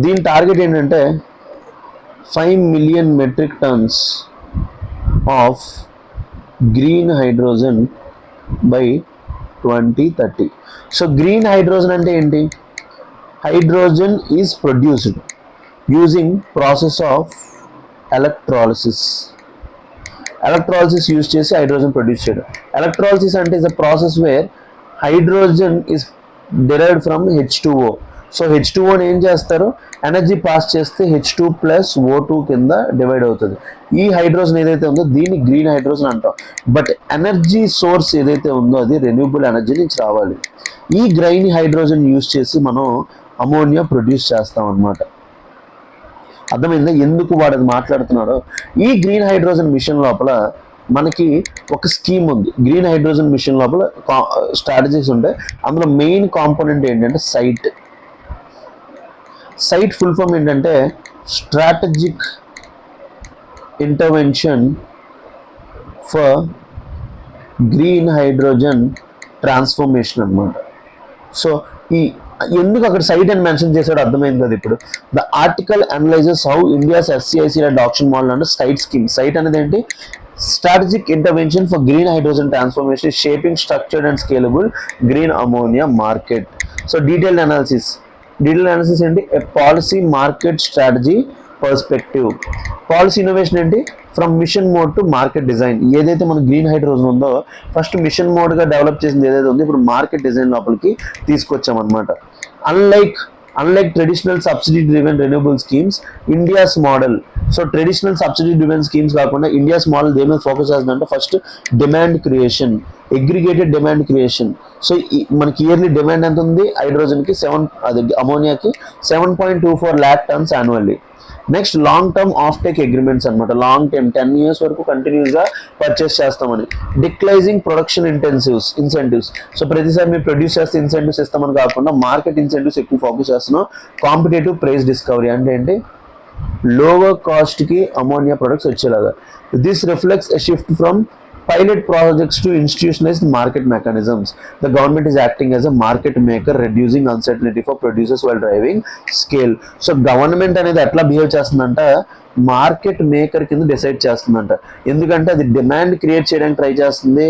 దీని టార్గెట్ ఏంటంటే 5 million metric tons of green hydrogen by 2030. So green hydrogen అంటే ఏంటి? Hydrogen is produced using process of electrolysis use చేసి హైడ్రోజన్ ప్రొడ్యూస్ చేయడం. ఎలక్ట్రాలిసిస్ అంటే is a process where hydrogen is derived from H2O. So H2Oని ఏం చేస్తారు? Energy pass చేస్తే H2 plus O2 కింద డివైడ్ అవుతుంది. ఈ హైడ్రోజన్ ఏదైతే ఉందో దీన్ని గ్రీన్ హైడ్రోజన్ అంటాం. బట్ ఎనర్జీ సోర్స్ ఏదైతే ఉందో అది రెన్యూబుల్ ఎనర్జీ నుంచి రావాలి. ఈ గ్రీన్ హైడ్రోజన్ యూజ్ చేసి మనం అమోనియా ప్రొడ్యూస్ చేస్తాం అన్నమాట. అర్థమైందా ఎందుకు వాడు అది మాట్లాడుతున్నాడో? ఈ గ్రీన్ హైడ్రోజన్ మిషన్ లోపల మనకి ఒక స్కీమ్ ఉంది. గ్రీన్ హైడ్రోజన్ మిషన్ లోపల స్ట్రాటజీస్ ఉంటాయి. అందులో మెయిన్ కాంపోనెంట్ ఏంటంటే సైట్ ఫుల్ ఫామ్ ఏంటంటే strategic intervention for green hydrogen transformation అన్నమాట. సో ఈ ఎందుకు అక్కడ సైట్ అని మెన్షన్ చేశాడో అర్థమైంది కదా ఇప్పుడు. The article analyses how India's SCIC led auction model and SIGHT scheme. SIGHT అనేది ఏంటి? Strategic intervention for green hydrogen transformation shaping structured and scalable green ammonia market. So detailed analysis ఏంటి? A policy market strategy perspective. Policy innovation ఏంటి? From mission mode to market design. ఏదైతే మన గ్రీన్ హైడ్రోజన్ ఉందో first mission మోడ్గా develop చేసింది ఏదైతే ఉందో ఇప్పుడు మార్కెట్ డిజైన్ లోపలికి తీసుకొచ్చామన్నమాట. Unlike traditional subsidy driven renewable schemes, India's model. So traditional subsidy driven schemes కాకుండా ఇండియాస్ మోడల్ దేని మీద ఫోకస్ చేస్తుందంటే first demand creation, aggregated demand creation. So మనకి ఇయర్లీ డిమాండ్ ఎంత ఉంది? హైడ్రోజన్కి అమోనియాకి 7.24 lakh tons annually. Next long term of take agreements అనమాట. Long time 10 years వరకు కంటిన్యూస్గా పర్చేస్ చేస్తామని. డిక్లైజింగ్ ప్రొడక్షన్ ఇన్సెంటివ్స్. సో ప్రతిసారి మీరు ప్రొడ్యూస్ చేస్తే ఇన్సెంటివ్స్ ఇస్తామని కాకుండా మార్కెట్ ఇన్సెంటివ్స్ ఎక్కువ ఫోకస్ చేస్తున్నాం. కాంపిటేటివ్ ప్రైస్ డిస్కవరీ అంటే ఏంటి? లోవర్ కాస్ట్కి అమోనియా ప్రొడక్ట్స్ వచ్చేలాగా. This reflects a shift from pilot projects to institutionalized market mechanisms. The government is acting as a market maker, reducing uncertainty for producers while driving scale. So government అనేది ఎట్లా behave చేస్తుందంట? Market maker కింద decide చేస్తుందంట. ఎందుకంటే అది demand create చేయడానికి try చేస్తుంది,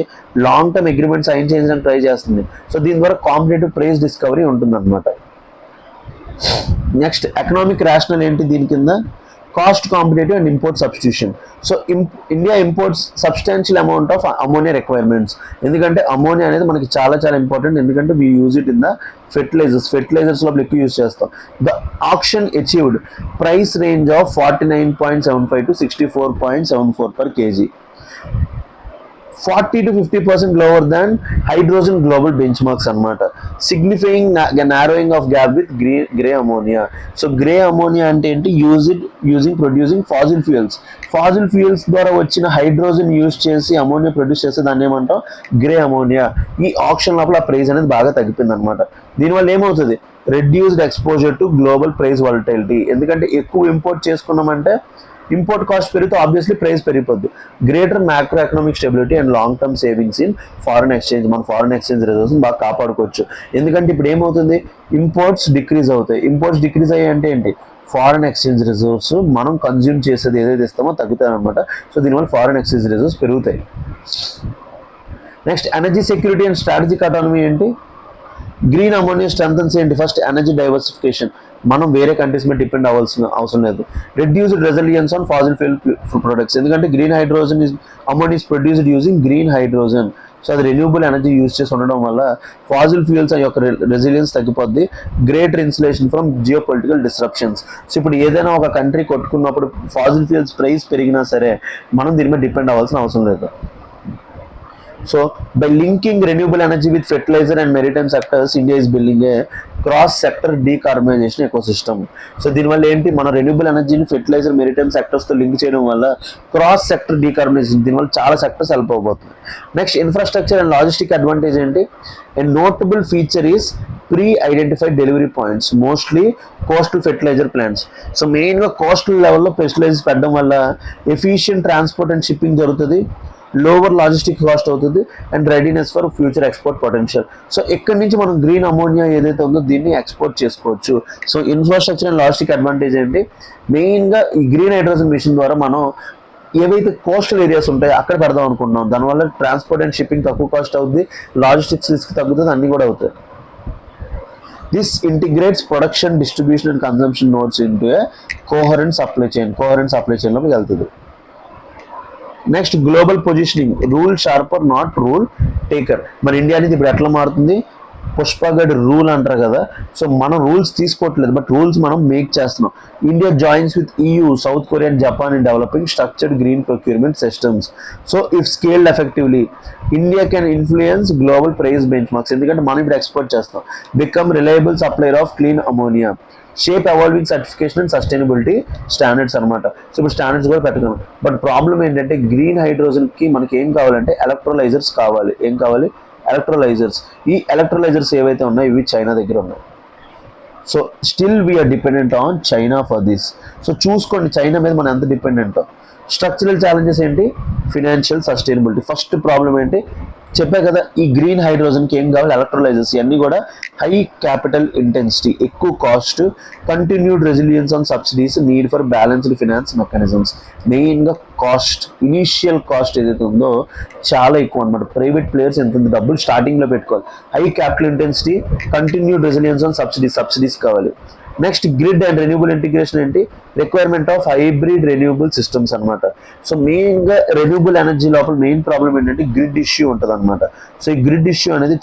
long term agreement sign చేయడానికి ట్రై చేస్తుంది. సో దీని ద్వారా కాంపిటేటివ్ ప్రైస్ డిస్కవరీ ఉంటుంది అనమాట. నెక్స్ట్ ఎకనామిక్ రేషనల్ ఏంటి దీని కింద? Cost competitive and import substitution. So India imports substantial amount of ammonia requirements. ఎందుకంటే అమోనియా అనేది మనకి చాలా చాలా ఇంపార్టెంట్, ఎందుకంటే we use it in the fertilisers లో ఎక్కువ యూజ్ చేస్తాం. The auction achieved price range of 49.75 to 64.74 per kg, 40 to 50% lower than hydrogen global benchmarks అనమాట. Signifying narrowing of gap with grey ammonia. So grey ammonia అంటే ఏంటి? Using producing fossil fuels ద్వారా వచ్చిన hydrogen use చేసి ammonia produce చేస్తే దాన్ని ఏమంటాం? Grey ammonia. ఈ ఆప్షన్ లోపల ఆ ప్రైస్ అనేది బాగా తగ్గిపోయింది అనమాట. దీనివల్ల ఏమవుతుంది? Reduced exposure to global price volatility. ఎందుకంటే ఎక్కువ ఇంపోర్ట్ చేసుకున్నామంటే ఇంపోర్ట్ కాస్ట్ పెరిగితే ఆబ్వియస్లీ ప్రైస్ పెరిగిపోద్ది. Greater macro economic stability and long term savings in foreign exchange. మన ఫారెన్ ఎక్స్చేంజ్ రిజర్వ్స్ బాగా కాపాడుకోవచ్చు. ఎందుకంటే ఇప్పుడు ఏమవుతుంది? ఇంపోర్ట్స్ డిక్రీజ్ అయ్యాయి అంటే ఏంటి? ఫారెన్ ఎక్స్చేంజ్ రిజర్వ్స్ మనం కన్జ్యూమ్ చేసేది ఏదైతే ఇస్తామో తగ్గుతాయి అనమాట. సో దీనివల్ల ఫారెన్ ఎక్స్చేంజ్ రిజర్వ్స్ పెరుగుతాయి. Next energy security and strategic autonomy ఏంటి? గ్రీన్ అమోనియా స్ట్రెంథన్స్ ఏంటి? ఫస్ట్ ఎనర్జీ డైవర్సిఫికేషన్, మనం వేరే కంట్రీస్ మీద డిపెండ్ అవ్వాల్సిన అవసరం లేదు. Reduced resilience on fossil fuel products, ఎందుకంటే green hydrogen ammonia is produced using green hydrogen. So అది రెన్యూబుల్ ఎనర్జీ యూజ్ చేసి ఉండడం వల్ల ఫాసిల్ ఫ్యూయల్స్ యొక్క రెసిలియన్స్ తగ్గిపోద్ది. Greater insulation from geo political disruptions. So ఇప్పుడు ఏదైనా ఒక కంట్రీ కొట్టుకున్నప్పుడు ఫాసిల్ ఫ్యూయల్స్ ప్రైస్ పెరిగినా సరే మనం దీని మీద డిపెండ్ అవ్వాల్సిన అవసరం లేదు. So, by linking renewable energy with fertilizer and maritime sectors, India is building a cross-sector decarbonization ecosystem. So, దీనివల్ల ఏంటి, మన రెన్యూబుల్ ఎనర్జీని ఫెర్టిలైజర్, మెరిటైమ్ సెక్టర్స్తో లింక్ చేయడం వల్ల క్రాస్ సెక్టర్ డీకార్బనైజేషన్, దీనివల్ల చాలా సెక్టర్స్ హెల్ప్ అవబోతుంది. Next, infrastructure and logistic advantage ఏంటి? A notable feature is pre-identified delivery points, mostly coastal fertilizer plants. So మెయిన్గా కోస్టల్ లెవెల్లో ఫెర్టిలైజర్స్ పెట్టడం వల్ల ఎఫిషియంట్ ట్రాన్స్పోర్ట్ అండ్ షిప్పింగ్ జరుగుతుంది, లోవర్ లాజిస్టిక్ కాస్ట్ అవుతుంది, and readiness for future export potential. So ఇక్కడ నుంచి మనం గ్రీన్ అమోనియా ఏదైతే ఉందో దీన్ని ఎక్స్పోర్ట్ చేసుకోవచ్చు. So infrastructure and logistic advantage ఏంటి? మెయిన్గా ఈ గ్రీన్ హైడ్రోజన్ మిషన్ ద్వారా మనం ఏవైతే కోస్టల్ ఏరియాస్ ఉంటాయో అక్కడ పెడదాం అనుకుంటున్నాం, దానివల్ల ట్రాన్స్పోర్ట్ అండ్ షిప్పింగ్ తక్కువ కాస్ట్ అవుతుంది, లాజిస్టిక్స్ రిస్క్ తగ్గుతుంది, అన్నీ కూడా అవుతాయి. This integrates production, distribution and consumption nodes into a coherent supply చైన్లోకి వెళ్తుంది. Next, global positioning, rule shaper not rule taker. మన ఇండియా అనేది ఇప్పుడు ఎట్లా మారుతుంది? పుష్పగడ్ రూల్ అంటారు కదా, సో మనం రూల్స్ తీసుకోవట్లేదు, బట్ రూల్స్ మనం మేక్ చేస్తున్నాం. India joins with EU, south Korea and Japan in developing structured green procurement systems. So if scaled effectively, India can influence global price bench marks, ఎందుకంటే మనం ఇప్పుడు export చేస్తాం. Become reliable supplier of clean ammonia, shape evolving certification and sustainability standards అనమాట. So ఇప్పుడు standards కూడా పెట్టగలం. But problem ఏంటంటే green హైడ్రోజన్కి మనకి ఏం కావాలంటే ఎలక్ట్రోలైజర్స్ కావాలి. ఏం కావాలి? ఎలక్ట్రోలైజర్స్. ఈ ఎలక్ట్రోలైజర్స్ ఏవైతే ఉన్నాయో ఇవి చైనా దగ్గర ఉన్నాయి. So still we are dependent on China for this. So చూసుకోండి చైనా మీద మనం ఎంత డిపెండెంట్. స్ట్రక్చరల్ ఛాలెంజెస్ ఏంటి? Financial sustainability. ఫస్ట్ ప్రాబ్లం ఏంటి? చెప్పే కదా, ఈ గ్రీన్ హైడ్రోజన్కి ఏం కావాలి? ఎలక్ట్రోలైజర్స్. ఇవన్నీ కూడా హై క్యాపిటల్ ఇంటెన్సిటీ, ఎక్కువ cost, continued resilience on subsidies, need for balanced finance mechanisms. మెయిన్గా కాస్ట్, ఇనీషియల్ కాస్ట్ ఏదైతే ఉందో చాలా ఎక్కువ అనమాట. ప్రైవేట్ ప్లేయర్స్ ఎంత డబ్బులు స్టార్టింగ్లో పెట్టుకోవాలి. High capital intensity, continued resilience on subsidies కావాలి. Next, grid and renewable integration ఏంటి? Requirement of hybrid renewable systems అనమాట. సో మెయిన్గా రెన్యూబుల్ ఎనర్జీ లోపల మెయిన్ ప్రాబ్లం ఏంటంటే గ్రిడ్ ఇష్యూ ఉంటుంది అనమాట. సో ఈ గ్రిడ్ ఇష్యూ అనేది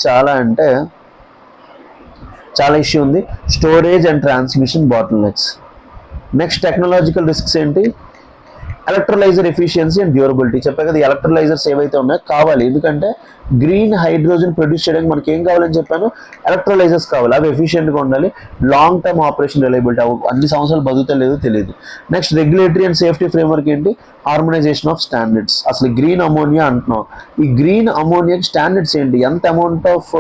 చాలా ఇష్యూ ఉంది. Storage and transmission bottlenecks. Next, technological risks ఏంటి? Electrolyser efficiency and durability. చెప్పే కదా, ఎలక్ట్రోలైజర్స్ ఏవైతే ఉన్నాయో కావాలి, ఎందుకంటే గ్రీన్ హైడ్రోజన్ ప్రొడ్యూస్ చేయడానికి మనకి ఏం కావాలని చెప్పాను? ఎలక్ట్రోలైజర్స్ కావాలి. అవి ఎఫిషియెంట్గా ఉండాలి, లాంగ్ టర్మ్ ఆపరేషన్ రిలయబిలిటీ, అన్ని సంవత్సరాలు బతుకుతా లేదో తెలియదు. Next, regulatory and safety framework ఏంటి? Harmonisation of standards. అసలు గ్రీన్ అమోనియా అంటున్నాం, ఈ గ్రీన్ అమోనియాకి స్టాండర్డ్స్ ఏంటి? ఎంత amount of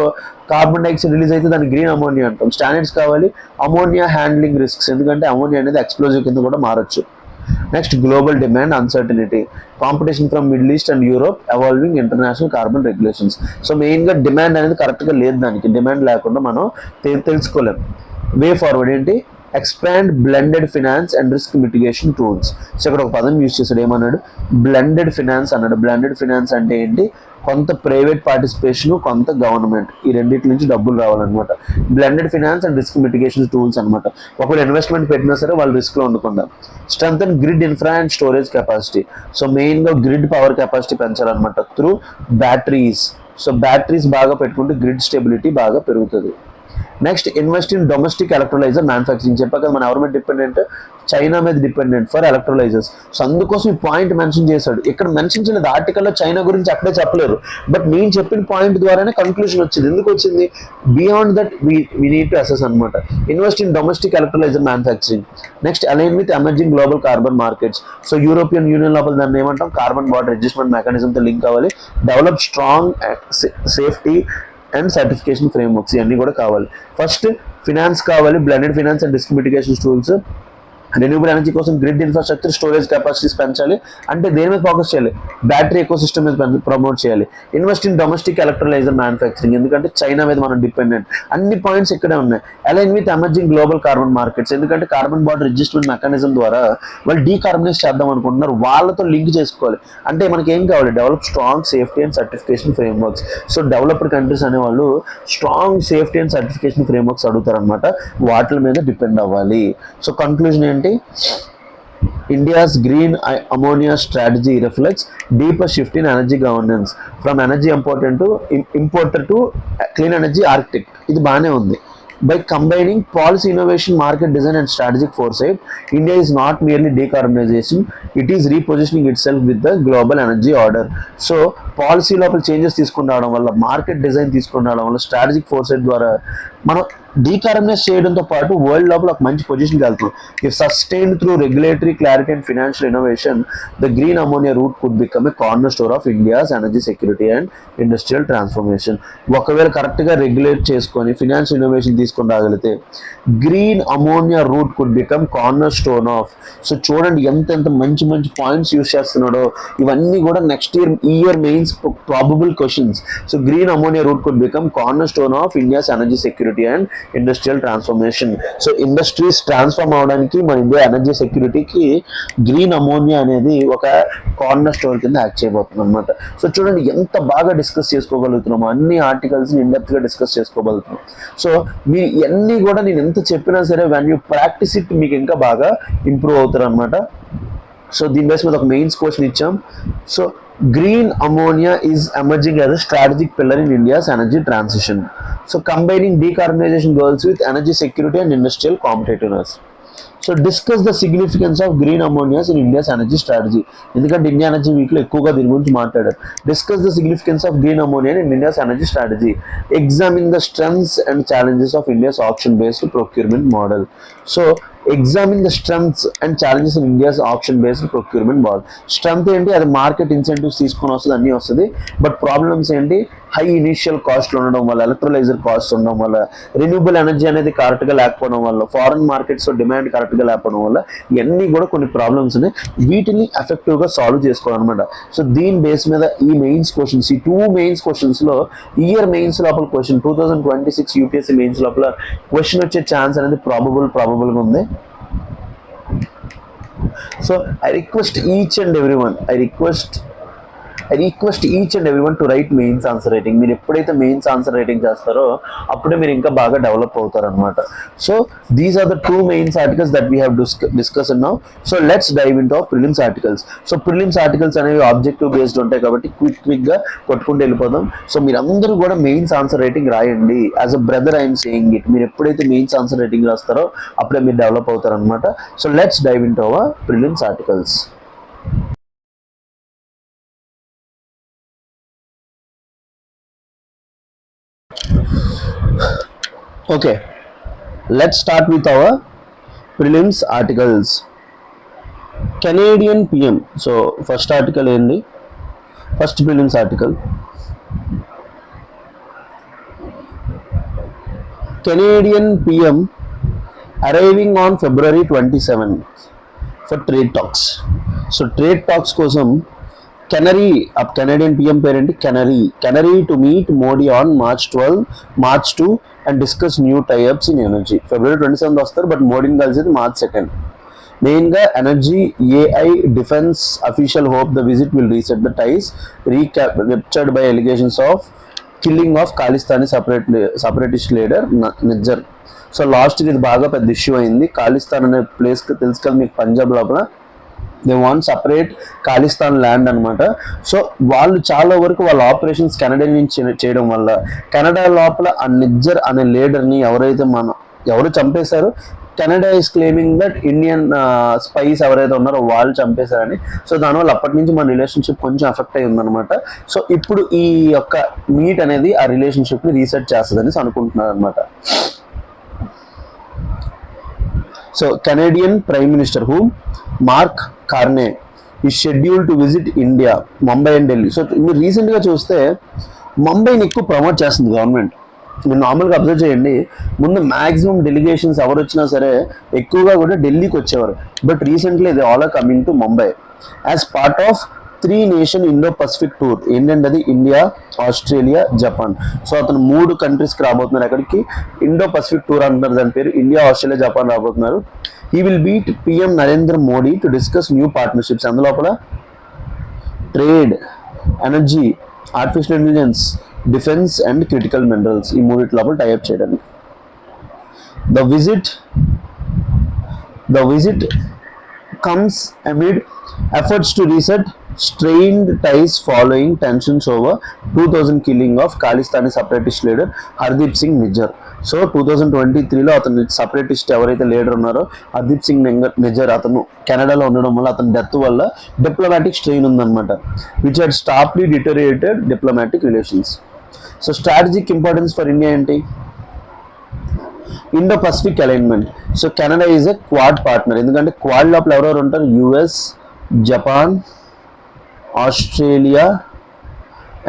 carbon dioxide release అయితే దాన్ని గ్రీన్ అమోనియా అంటాం. స్టాండర్డ్స్ కావాలి. అమోనియా హ్యాండ్లింగ్ రిస్క్స్, ఎందుకంటే అమోనియా అనేది ఎక్స్ప్లోజివ్ కింద కూడా మారచ్చు. Next, global demand uncertainty, competition from Middle East and Europe, evolving international carbon regulations. So మెయిన్గా డిమాండ్ అనేది కరెక్ట్గా లేదు, దానికి డిమాండ్ లేకుండా మనం తెలుసుకోలేం. వే ఫార్వర్డ్ ఏంటి? Expand blended finance and risk mitigation tools. So ఇక్కడ ఒక పదం యూజ్ చేశాడు, ఏమన్నాడు? బ్లెండెడ్ ఫినాన్స్ అన్నాడు. బ్లెండెడ్ ఫినాన్స్ అంటే ఏంటి? కొంత ప్రైవేట్ పార్టిసిపేషన్, కొంత గవర్నమెంట్, ఈ రెండింటి నుంచి డబ్బులు రావాలన్నమాట. Blended finance and risk mitigation tools అనమాట. ఒకవేళ ఇన్వెస్ట్మెంట్ పెట్టినా సరే వాళ్ళు రిస్క్లో ఉండకుండా. Strengthen grid infra and storage capacity. So మెయిన్గా గ్రిడ్ పవర్ కెపాసిటీ పెంచాలన్నమాట త్రూ బ్యాటరీస్. సో బ్యాటరీస్ బాగా పెట్టుకుంటే గ్రిడ్ స్టెబిలిటీ బాగా పెరుగుతుంది. Next, invest in domestic electrolyser manufacturing. చెప్పాక మన ఎవరి మీద డిపెండెంట్? చైనా మీద డిపెండెంట్ ఫర్ ఎలక్ట్రోలైజర్స్. సో అందుకోసం ఈ పాయింట్ మెన్షన్ చేశాడు. ఇక్కడ మెన్షన్ చేయలేదు ఆర్టికల్లో, చైనా గురించి అక్కడే చెప్పలేరు, బట్ నేను చెప్పిన పాయింట్ ద్వారానే కన్క్లూజన్ వచ్చింది. ఎందుకు వచ్చింది? Beyond that we need to assess అనమాట. Invest in domestic electrolyser manufacturing. Next, align with emerging global carbon markets. So European Union లోపల దాన్ని ఏమంటాం? కార్బన్ బార్డర్ అడ్జస్ట్మెంట్ మెకానిజంతో లింక్ అవ్వాలి. Develop strong safety and certification frameworks, ఇవన్నీ కూడా కావాలి. First, finance కావాలి, blended finance and risk mitigation tools. Renewable energy కోసం గ్రిడ్ ఇన్ఫ్రాస్ట్రక్చర్, స్టోరేజ్ కెపాసిటీస్ పెంచాలి. అంటే దేని మీద ఫోకస్ చేయాలి? బ్యాటరీ ఎకో సిస్టమ్ మీద ప్రమోట్ చేయాలి. Invest in domestic electrolyser manufacturing, ఎందుకంటే చైనా మీద మనం డిపెండెంట్. అన్ని పాయింట్స్ ఇక్కడే ఉన్నాయి. Align with emerging global carbon markets, ఎందుకంటే కార్బన్ బార్డర్ అడ్జస్ట్మెంట్ మెకానిజం ద్వారా వాళ్ళు డీకార్బనైజ్ చేద్దాం అనుకుంటున్నారు, వాళ్ళతో లింక్ చేసుకోవాలి. అంటే మనకి ఏం కావాలి? Develop strong safety and certification frameworks. So developed countries అనేవాళ్ళు strong safety and certification frameworks అడుగుతారనమాట, వాటి మీద డిపెండ్ అవ్వాలి. సో కంక్లూజన్ ఏంటి? India's green ammonia strategy reflects deeper shift in energy governance from energy importer to clean energy architect. ఇది బాగానే ఉంది. By combining policy innovation, market design and strategic foresight, India is not merely decarbonization, it is repositioning itself with the global energy order. So policy లోపల changes తీసుకుని రావడం వల్ల, market design తీసుకుని రావడం వల్ల, స్ట్రాటజిక్ ఫోర్సైట్ ద్వారా మనం డీకార్బనైజ్ చేయడంతో పాటు వరల్డ్ లోపల ఒక మంచి పొజిషన్కి వెళ్తున్నాం. If sustained through regulatory clarity and financial innovation, the green ammonia route could become a cornerstone of India's energy security and industrial transformation. ఒకవేళ కరెక్ట్గా రెగ్యులేట్ చేసుకొని ఫినాన్షియల్ ఇన్నోవేషన్ తీసుకొని రాగలిగితే green ammonia route could become cornerstone of. So చూడండి ఎంత మంచి మంచి points use చేస్తున్నాడో. ఇవన్నీ కూడా next year mains probable questions. So green ammonia route could become cornerstone of India's energy security and industrial transformation. So industries transform అవడానికి మన India energy సెక్యూరిటీకి green ammonia అనేది ఒక కార్నర్ స్టోర్ కింద యాక్ట్ చేయబోతుంది అనమాట. సో చూడండి ఎంత బాగా డిస్కస్ చేసుకోగలుగుతున్నాము, అన్ని ఆర్టికల్స్ ఇన్డెప్త్ గా డిస్కస్ చేసుకోగలుగుతున్నాం. సో మీరు ఇవన్నీ కూడా నేను ఎంత చెప్పినా సరే వెన్ యూ ప్రాక్టీస్ ఇట్ మీకు ఇంకా బాగా ఇంప్రూవ్ అవుతారు అనమాట. సో దీని బేస్ మీద ఒక మెయిన్స్ క్వశ్చన్ ఇచ్చాం. So green ammonia is emerging as a strategic pillar in India's energy transition. So combining decarbonization goals with energy security and industrial competitiveness. So discuss the significance of green ammonia in India's energy strategy. ఎందుకంటే India energy week లో ఎక్కువగా దీని గురించి మాట్లాడారు. Discuss the significance of green ammonia in India's energy strategy. Examine the strengths and challenges of India's auction based procurement model. So examine the strengths and challenges in India's option based procurement model. Strength ఏంటి? అది market incentives తీసుకొని వస్తుంది, అన్నీ వస్తుంది. But problems ఏంటి? High initial cost ఉండడం వల్ల, electrolyser cost ఉండడం వల్ల, రెన్యూబుల్ ఎనర్జీ అనేది కరెక్ట్గా లేకపోవడం వల్ల, ఫారెన్ మార్కెట్స్ డిమాండ్ కరెక్ట్గా లేకపోవడం వల్ల ఇవన్నీ కూడా కొన్ని ప్రాబ్లమ్స్ ఉన్నాయి. వీటిని ఎఫెక్టివ్గా సాల్వ్ చేసుకోవాలన్నమాట. సో దీని బేస్ మీద ఈ మెయిన్స్ క్వశ్చన్స్, ఈ 2 మెయిన్స్ క్వశ్చన్స్లో ఇయర్ మెయిన్స్ లోపల క్వశ్చన్ 2026 యూపీఎస్సీ మెయిన్స్ లోపల క్వశ్చన్ వచ్చే ఛాన్స్ అనేది ప్రాబబుల్గా ఉంది. So I request each and everyone to write mains answer writing. మీరు ఎప్పుడైతే మెయిన్స్ ఆన్సర్ రైటింగ్ చేస్తారో అప్పుడే మీరు ఇంకా బాగా డెవలప్ అవుతారు అనమాట. So these are the 2 mains articles that we have discuss now. So let's dive in to prelims articles. So prelims articles అనేవి ఆబ్జెక్టివ్ బేస్డ్ ఉంటాయి కాబట్టి క్విక్గా కొట్టుకుంటూ వెళ్ళిపోదాం. సో మీరు అందరూ కూడా మెయిన్స్ ఆన్సర్ రైటింగ్ రాయండి. As a brother I'm saying it. మీరు ఎప్పుడైతే మెయిన్స్ ఆన్సర్ రైటింగ్ రాస్తారో అప్పుడే మీరు డెవలప్ అవుతారు అనమాట. So let's dive in to prelims articles. Okay, let's start with our prelims articles. Canadian PM. So first article ఏంది? First prelims article. Canadian PM arriving on February 27 for trade talks. So trade talks కోసం కెనరీ Canadian PM పేరేంటి? కెనరీ to meet Modi on March 2 and discuss new tie-ups in energy. February 27 వస్తారు, but మోడీని కలిసేది March 2. మెయిన్గా energy, AI, defence official hope the visit will reset the ties ruptured by allegations of killing of Khalistani separatist leader Nijjar. So last ఇది బాగా పెద్ద issue అయింది. ఖాళిస్తాన్ అనే place తెలుసు కదా మీకు, పంజాబ్ లోపల. They want separate Khalistan land అనమాట. సో వాళ్ళు చాలా వరకు వాళ్ళ ఆపరేషన్స్ కెనడా నుంచి చేయడం వల్ల కెనడా లోపల ఆ నిజ్జర్ అనే లీడర్ని ఎవరు చంపేశారు. Canada is claiming that Indian spies ఎవరైతే ఉన్నారో వాళ్ళు చంపేశారని. సో దానివల్ల అప్పటి నుంచి మన రిలేషన్షిప్ కొంచెం ఎఫెక్ట్ అయి ఉందన్నమాట. సో ఇప్పుడు ఈ యొక్క మీట్ అనేది ఆ రిలేషన్షిప్ని రీసెట్ చేస్తుందని అనుకుంటున్నారు అనమాట. So Canadian prime minister Mark Carney is schedule to visit India, Mumbai and Delhi. So మీరు రీసెంట్గా చూస్తే ముంబైని ఎక్కువ ప్రమోట్ చేస్తుంది గవర్నమెంట్. మీరు నార్మల్గా అబ్జర్వ్ చేయండి, ముందు మ్యాక్సిమం డెలిగేషన్స్ ఎవరు వచ్చినా సరే ఎక్కువగా కూడా ఢిల్లీకి వచ్చేవారు. But recently they all are coming to Mumbai as part of 3-nation Indo Pacific tour. ఏంటంటే అది ఇండియా, ఆస్ట్రేలియా, జపాన్. సో అతను 3 కంట్రీస్కి రాబోతున్నారు. ఎక్కడికి? ఇండో పసిఫిక్ టూర్ అంటున్నారు దాని పేరు. ఇండియా, ఆస్ట్రేలియా, జపాన్ రాబోతున్నారు. He will meet PM Narendra Modi to discuss new partnerships. అందులోపల trade, energy, artificial intelligence, defence and critical minerals, ఈ మూడిటి లోపల టైఅప్ చేయడానికి. The visit comes amid efforts to reset strained ties following tensions over 2000 killing of Khalistani separatist leader Hardeep Singh Nijjar. So 2023లో అతను separatist ఎవరైతే leader ఉన్నారో హర్దీప్ సింగ్ నిజ్జర్, అతను కెనడాలో ఉండడం వల్ల అతని డెత్ వల్ల డిప్లొమాటిక్ స్ట్రెయిన్ ఉందన్నమాట, which had sharply deteriorated diplomatic relations. So strategic importance for India ఏంటి? Indo Pacific alignment. So Canada is a Quad partner. ఎందుకంటే క్వాడ్ లోపల ఎవరెవరు ఉంటారు? US, Japan, Australia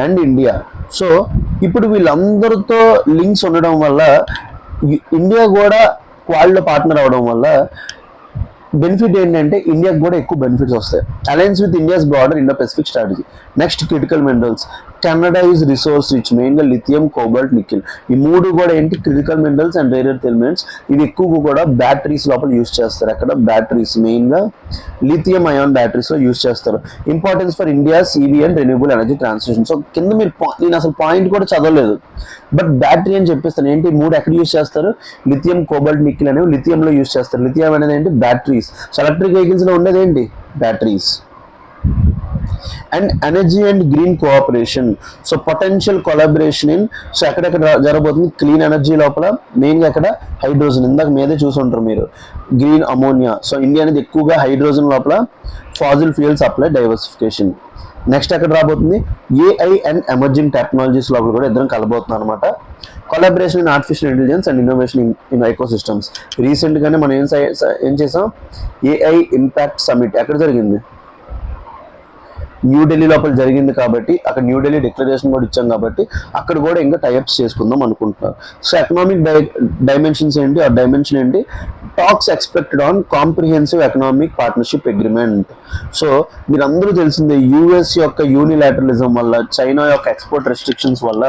and India. So ఇప్పుడు వీళ్ళందరితో లింక్స్ ఉండడం వల్ల ఇండియా కూడా క్వాడ్లో పార్ట్నర్ అవడం వల్ల బెనిఫిట్ ఏంటంటే ఇండియాకి కూడా ఎక్కువ బెనిఫిట్స్ వస్తాయి. Alliance with India's broader Indo Pacific strategy. Next critical minerals. Canada is resource rich, మెయిన్గా లిథియం, కోబాల్ట్, నికెల్. ఈ 3 కూడా ఏంటి? Critical minerals and rare earth elements. ఇవి ఎక్కువగా కూడా బ్యాటరీస్ లోపల యూస్ చేస్తారు. అక్కడ బ్యాటరీస్ మెయిన్గా లిథియం అయాన్ బ్యాటరీస్లో యూస్ చేస్తారు. Importance for India EV and renewable energy transmission. So కింద మీరు నేను అసలు పాయింట్ కూడా చదవలేదు, బట్ బ్యాటరీ అని చెప్పేస్తాను. ఏంటి 3 ఎక్కడ యూస్ చేస్తారు? లిథియం, కోబాల్ట్, నికెల్ అనేవి లిథియంలో యూస్ చేస్తారు. లిథియం అనేది ఏంటి? బ్యాటరీస్. సో ఎలక్ట్రిక్ వెహికల్స్లో ఉండేది ఏంటి? Batteries. And energy and green cooperation. So potential collaboration in, so ఎక్కడెక్కడ జరగబోతుంది? క్లీన్ ఎనర్జీ లోపల మెయిన్గా ఎక్కడ? హైడ్రోజన్. ఇందాక మీదే చూసుంటారు మీరు, గ్రీన్ అమోనియా. సో ఇండియా అనేది ఎక్కువగా హైడ్రోజన్ లోపల Faasil fuel supply diversification. Next ఎక్కడ రాబోతుంది? ఏఐ అండ్ ఎమర్జింగ్ టెక్నాలజీస్ లోపల కూడా ఇద్దరం కలబోతున్నాం అనమాట. Collaboration in artificial intelligence and innovation in ecosystems. రీసెంట్గానే మనం ఏం చేసాం? ఏఐ ఇంపాక్ట్ సమిట్ ఎక్కడ జరిగింది? న్యూఢిల్లీ లోపల జరిగింది. కాబట్టి అక్కడ న్యూఢిల్లీ డిక్లరేషన్ కూడా ఇచ్చాం కాబట్టి అక్కడ కూడా ఇంకా టైఅప్స్ చేసుకుందాం అనుకుంటున్నారు. సో ఎకనామిక్ డైమెన్షన్స్ ఏంటి? ఆ డైమెన్షన్ ఏంటి? Talks expected on comprehensive economic partnership agreement. So మీరందరూ తెలిసిందే, యుఎస్ యొక్క యూనిలాటరలిజం వల్ల, చైనా యొక్క ఎక్స్పోర్ట్ రెస్ట్రిక్షన్స్ వల్ల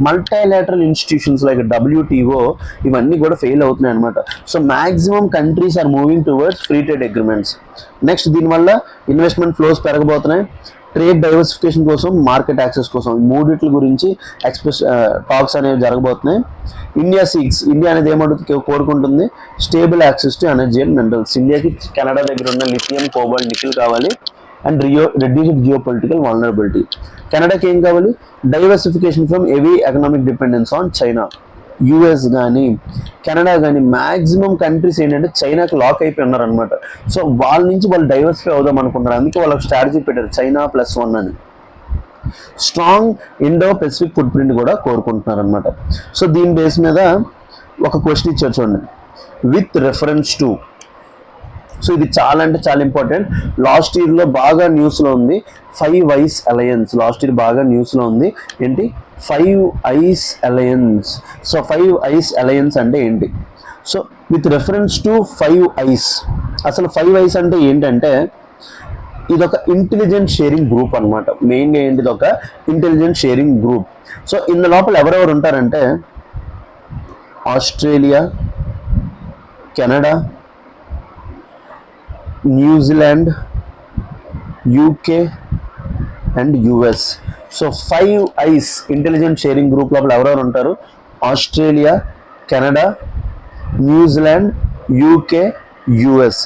మల్టీలాటరల్ ఇన్స్టిట్యూషన్స్ లైక్ WTO ఇవన్నీ కూడా ఫెయిల్ అవుతున్నాయి అనమాట. So maximum countries are moving towards free trade agreements. Next దీనివల్ల ఇన్వెస్ట్మెంట్ ఫ్లోస్ పెరగబోతున్నాయి. ట్రేడ్ డైవర్సిఫికేషన్ కోసం, మార్కెట్ యాక్సెస్ కోసం, ఈ మూడిట్ల గురించి టాక్స్ అనేవి జరగబోతున్నాయి. ఇండియా అనేది ఏమడుగుతుంది? కోరుకుంటుంది stable access to energy and minerals. ఇండియాకి కెనడా దగ్గర ఉన్న లిథియం, కోబాల్ట్, నికెల్ కావాలి అండ్ రెడ్యూస్డ్ జియో పొలిటికల్ వాల్నరబిలిటీ. కెనడాకి ఏం కావాలి? Diversification from heavy economic dependence on China. US కానీ కెనడా కానీ మ్యాక్సిమం కంట్రీస్ ఏంటంటే చైనాకి లాక్ అయిపోయి ఉన్నారనమాట. సో వాళ్ళ నుంచి వాళ్ళు డైవర్సిఫై అవుదాం అనుకుంటారు. అందుకే వాళ్ళకి స్ట్రాటజీ పెట్టారు China +1 అని. Strong Indo Pacific foot print కూడా కోరుకుంటున్నారు అనమాట. సో దీని బేస్ మీద ఒక క్వశ్చన్ ఇచ్చారు చూడండి, విత్ రెఫరెన్స్ టు. సో ఇది చాలా అంటే చాలా ఇంపార్టెంట్. లాస్ట్ ఇయర్లో బాగా న్యూస్లో ఉంది 5 ఐస్ అలయన్స్. లాస్ట్ ఇయర్ బాగా న్యూస్లో ఉంది ఏంటి? 5 eyes alliance. So 5 eyes alliance అంటే ఏంటి? So with reference to 5 ice. అసలు 5 ఐస్ అంటే ఏంటంటే ఇదొక ఇంటెలిజెంట్ షేరింగ్ గ్రూప్ అనమాట. మెయిన్గా ఏంటి? ఒక ఇంటెలిజెంట్ షేరింగ్ గ్రూప్. సో ఇందు లోపల ఎవరెవరు ఉంటారంటే Australia, Canada, New Zealand, UK and US. So 5 ice intelligent sharing group లోపల ఎవరెవరు ఉంటారు? Australia, Canada, New Zealand, UK, US.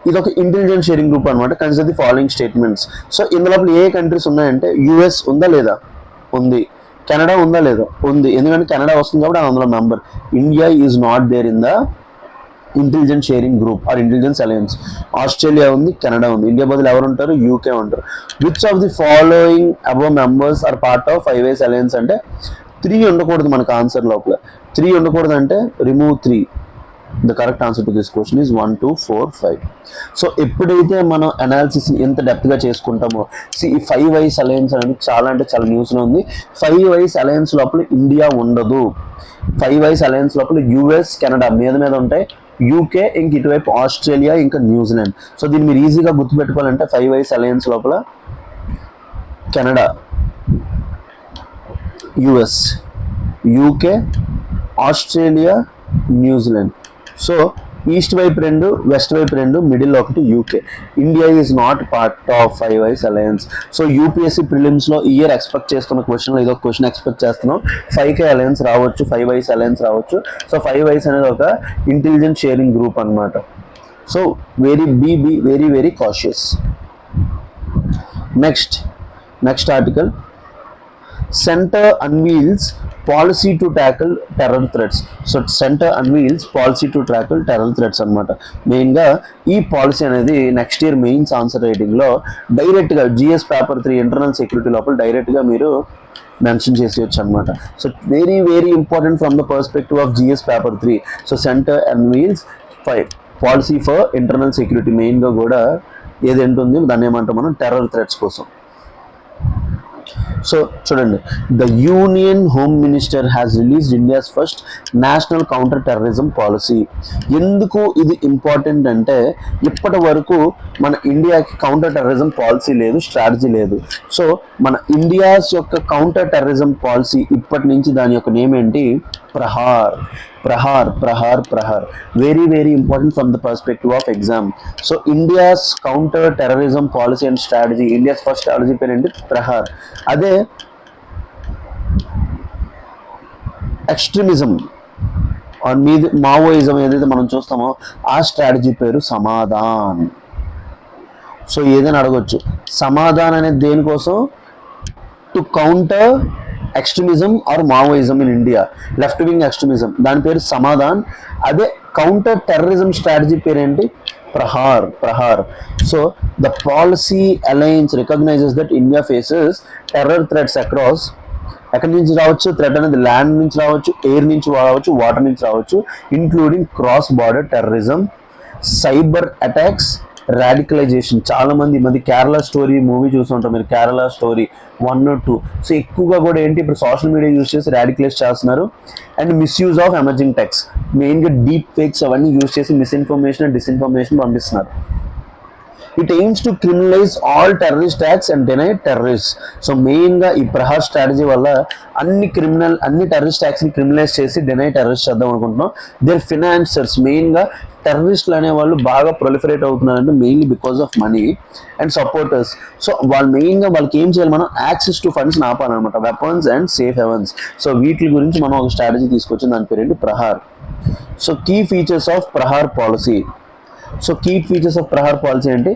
ఇది ఒక ఇంటెలిజెంట్ షేరింగ్ గ్రూప్ అనమాట. Consider the following statements. So ఇందులో ఏ కంట్రీస్ ఉన్నాయంటే యుఎస్ ఉందా లేదా? ఉంది. కెనడా ఉందా లేదా? ఉంది. ఎందుకంటే కెనడా వస్తుంది కాబట్టి అందులో member. India is not there in the intelligent sharing group or intelligence alliance. Australia ఉంది, కెనడా ఉంది. ఇండియా బదులు ఎవరు ఉంటారు? యూకే ఉంటారు. Which of the following above members are part of 5 eyes alliance అంటే 3 ఉండకూడదు మనకు ఆన్సర్ లోపల. 3 ఉండకూడదు అంటే remove 3. The correct answer to this question is 1, 2, 4, 5. So ఎప్పుడైతే మనం అనాలిసిస్ ఎంత డెప్త్గా చేసుకుంటామో, ఈ 5 వైస్ అలయన్స్ అనేది చాలా అంటే చాలా న్యూస్లో ఉంది. 5 వైస్ అలయన్స్ లోపల ఇండియా ఉండదు. 5 వైస్ అలయన్స్ లోపల యుఎస్, కెనడా మీద ఉంటాయి, యూకే, ఇంక ఇటువైపు ఆస్ట్రేలియా, ఇంకా న్యూజిలాండ్. సో దీన్ని మీరు ఈజీగా గుర్తుపెట్టుకోవాలంటే 5 వైస్ అలయన్స్ లోపల Canada, US, UK, Australia, New Zealand. So east వైపు 2, వెస్ట్ వైపు 2, మిడిల్ ఒకటి UK. India is not part of 5 eyes alliance. So UPSC ప్రిలిమ్స్లో ఈ ఇయర్ ఎక్స్పెక్ట్ చేస్తున్న క్వశ్చన్లో ఇదొక క్వశ్చన్ ఎక్స్పెక్ట్ చేస్తున్నాం. 5K అలయన్స్ రావచ్చు, 5 వైస్ అలయన్స్ రావచ్చు. సో 5 వైస్ అనేది ఒక ఇంటెలిజెంట్ షేరింగ్ గ్రూప్ అనమాట. So very very cautious. Next article, Center unveils policy to tackle terror threats. So centre unveils policy to tackle terror threats అనమాట. మెయిన్గా ఈ policy అనేది next year mains answer రైటింగ్లో డైరెక్ట్గా GS paper 3 internal security లోపల డైరెక్ట్గా మీరు mention చేసేయచ్చు అనమాట. So very very important from the perspective of GS paper 3. So centre unveils policy for internal security, మెయిన్గా కూడా ఏదేంటుంది దాన్ని ఏమంటాం మనం, టెర్రర్ థ్రెట్స్ కోసం. సో చూడండి, the union home minister has released India's first national counter terrorism policy. ఎందుకు ఇది ఇంపార్టెంట్ అంటే ఇప్పటి వరకు మన ఇండియాకి కౌంటర్ టెర్రరిజం పాలసీ లేదు, స్ట్రాటజీ లేదు. సో మన ఇండియాస్ యొక్క కౌంటర్ టెర్రరిజం పాలసీ ఇప్పటి నుంచి దాని యొక్క నేమ్ ఏంటి, Prahar. Very very important from the perspective of exam. So India's counter terrorism policy and strategy, India's first strategy పేరు ఏంటి, ప్రహార్. అదే ఎక్స్ట్రీమిజం మీద మావోయిజం ఏదైతే మనం చూస్తామో ఆ స్ట్రాటజీ పేరు సమాధాన్. సో ఏదైనా అడగొచ్చు, సమాధాన్ అనేది దేనికోసం, to counter extremism or Maoism in India, left wing extremism, దాని పేరు సమాధాన్. అదే కౌంటర్ టెర్రరిజం స్ట్రాటజీ పేరేంటి, Prahar. So the policy alliance recognises that India faces terror threats across, ఎక్కడి నుంచి రావచ్చు థ్రెట్ అనేది, ల్యాండ్ నుంచి రావచ్చు, ఎయిర్ నుంచి రావచ్చు, వాటర్ నుంచి రావచ్చు, including cross border terrorism, cyber attacks, radicalisation. చాలా మంది కేరళ స్టోరీ మూవీ చూస్తుంటారు మీరు, కేరళ స్టోరీ 1 or 2. సో ఎక్కువగా కూడా ఏంటి ఇప్పుడు సోషల్ మీడియా యూజ్ చేసి రాడికలైజ్ చేస్తున్నారు. And misuse of emerging techs, మెయిన్గా డీప్ ఫేక్స్ అవన్నీ యూజ్ చేసి మిస్ఇన్ఫర్మేషన్ అండ్ డిస్ఇన్ఫర్మేషన్ పంపిస్తున్నారు. It aims to criminalise all terrorist acts and deny terrorist. So మెయిన్గా ఈ ప్రహార్ స్ట్రాటజీ వల్ల అన్ని టెర్రరిస్ట్ యాక్ట్స్ని క్రిమినలైజ్ చేసి డినై టెర్రరిస్ట్ చేద్దాం అనుకుంటున్నాం. దేర్ ఫినాన్సర్స్, మెయిన్గా టెర్రరిస్టులు అనేవాళ్ళు బాగా ప్రొలిఫరేట్ అవుతున్నారంటే mainly because of money and supporters. So వాళ్ళకి ఏం చేయాలి, మనం యాక్సెస్ టు ఫండ్స్ని ఆపాలన్నమాట, weapons and safe havens. So వీటి గురించి మనం ఒక స్ట్రాటజీ తీసుకొచ్చి దాని పేరేంటి, Prahar. So key features of Prahar policy. So key features of Prahar policy ఏంటి,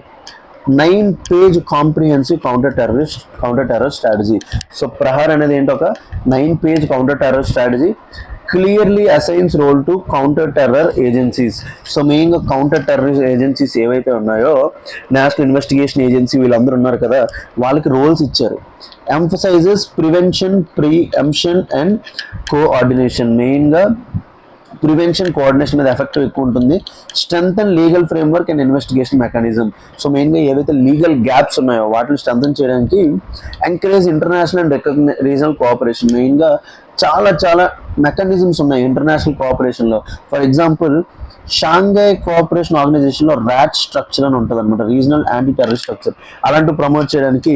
9-page comprehensive counter terror strategy. So Prahar అనేది ఏంటి, ఒక 9-page counter terror strategy. Clearly assigns role to counter terror agencies. So మెయిన్గా కౌంటర్ టెర్రరిస్ట్ ఏజెన్సీస్ ఏవైతే ఉన్నాయో, national investigation agency వీళ్ళందరూ ఉన్నారు కదా, వాళ్ళకి రోల్స్ ఇచ్చారు. Emphasises prevention, preemption and coordination. మెయిన్గా ప్రివెన్షన్, కోఆర్డినేషన్ మీద ఎఫెక్టివ్ ఎక్కువ ఉంటుంది. Strengthen legal framework and investigation mechanism. So మెయిన్గా ఏవైతే లీగల్ గ్యాప్స్ ఉన్నాయో వాటిని స్ట్రెంథన్ చేయడానికి encourage international and regional cooperation. మెయిన్గా చాలా మెకానిజమ్స్ ఉన్నాయి ఇంటర్నేషనల్ కోఆపరేషన్లో. ఫర్ ఎగ్జాంపుల్ షాంఘై కోఆపరేషన్ ఆర్గనైజేషన్లో ర్యాట్ స్ట్రక్చర్ అని ఉంటుంది అనమాట, రీజనల్ యాంటీ టెర్రరిస్ట్ స్ట్రక్చర్. అలాంటివి ప్రమోట్ చేయడానికి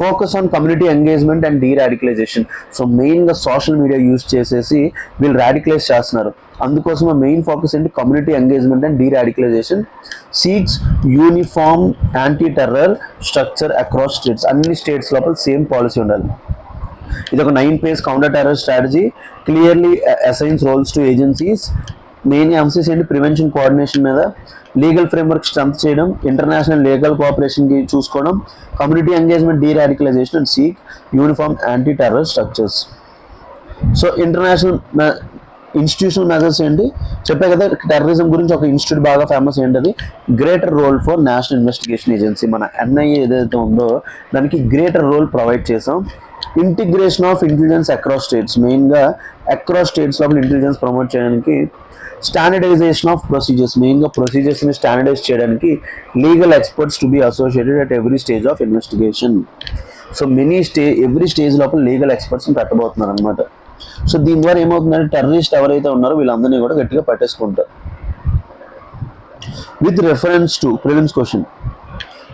focus on community engagement and deradicalisation. So మెయిన్గా సోషల్ మీడియా యూజ్ చేసేసి వీళ్ళు రాడికలైజ్ చేస్తున్నారు. అందుకోసం మెయిన్ ఫోకస్ ఏంటి, community engagement and deradicalisation. Seeks uniform anti terror structure across states. అన్ని స్టేట్స్ లోపల సేమ్ పాలసీ ఉండాలి. ఇది ఒక 9-page counter terror strategy. Clearly assigns roles to agencies. Main emphasis ఏంటి, ప్రివెన్షన్, కోఆర్డినేషన్ మీద. లీగల్ ఫ్రేమ్వర్క్ స్ట్రెంత్ చేయడం, international legal కోఆపరేషన్కి చూసుకోవడం, community engagement, deradicalisation and seek uniform anti terror structures. So international institutional measures ఏంటి చెప్పే కదా, terrorism గురించి ఒక ఇన్స్టిట్యూట్ బాగా ఫేమస్ ఏంటది, greater role for national investigation agency. మన ఎన్ఐఏ ఏదైతే ఉందో దానికి గ్రేటర్ రోల్ ప్రొవైడ్ చేసాం. Integration of intelligence across states, మెయిన్గా అక్రాస్ స్టేట్స్ లోపల ఇంటెలిజెన్స్ ప్రమోట్ చేయడానికి. స్టాండర్డైజేషన్ ఆఫ్ ప్రొసీజర్స్, మెయిన్గా ప్రొసీజర్స్ని స్టాండర్డైజ్ చేయడానికి. Legal experts to be associated at every stage of investigation. So every stage లోపల లీగల్ ఎక్స్పర్ట్స్ని పెట్టబోతున్నారు అనమాట. సో దీని ద్వారా ఏమవుతుందంటే టెర్రరిస్ట్ ఎవరైతే ఉన్నారో వీళ్ళందరినీ కూడా గట్టిగా పట్టేసుకుంటారు. With reference to prelims question,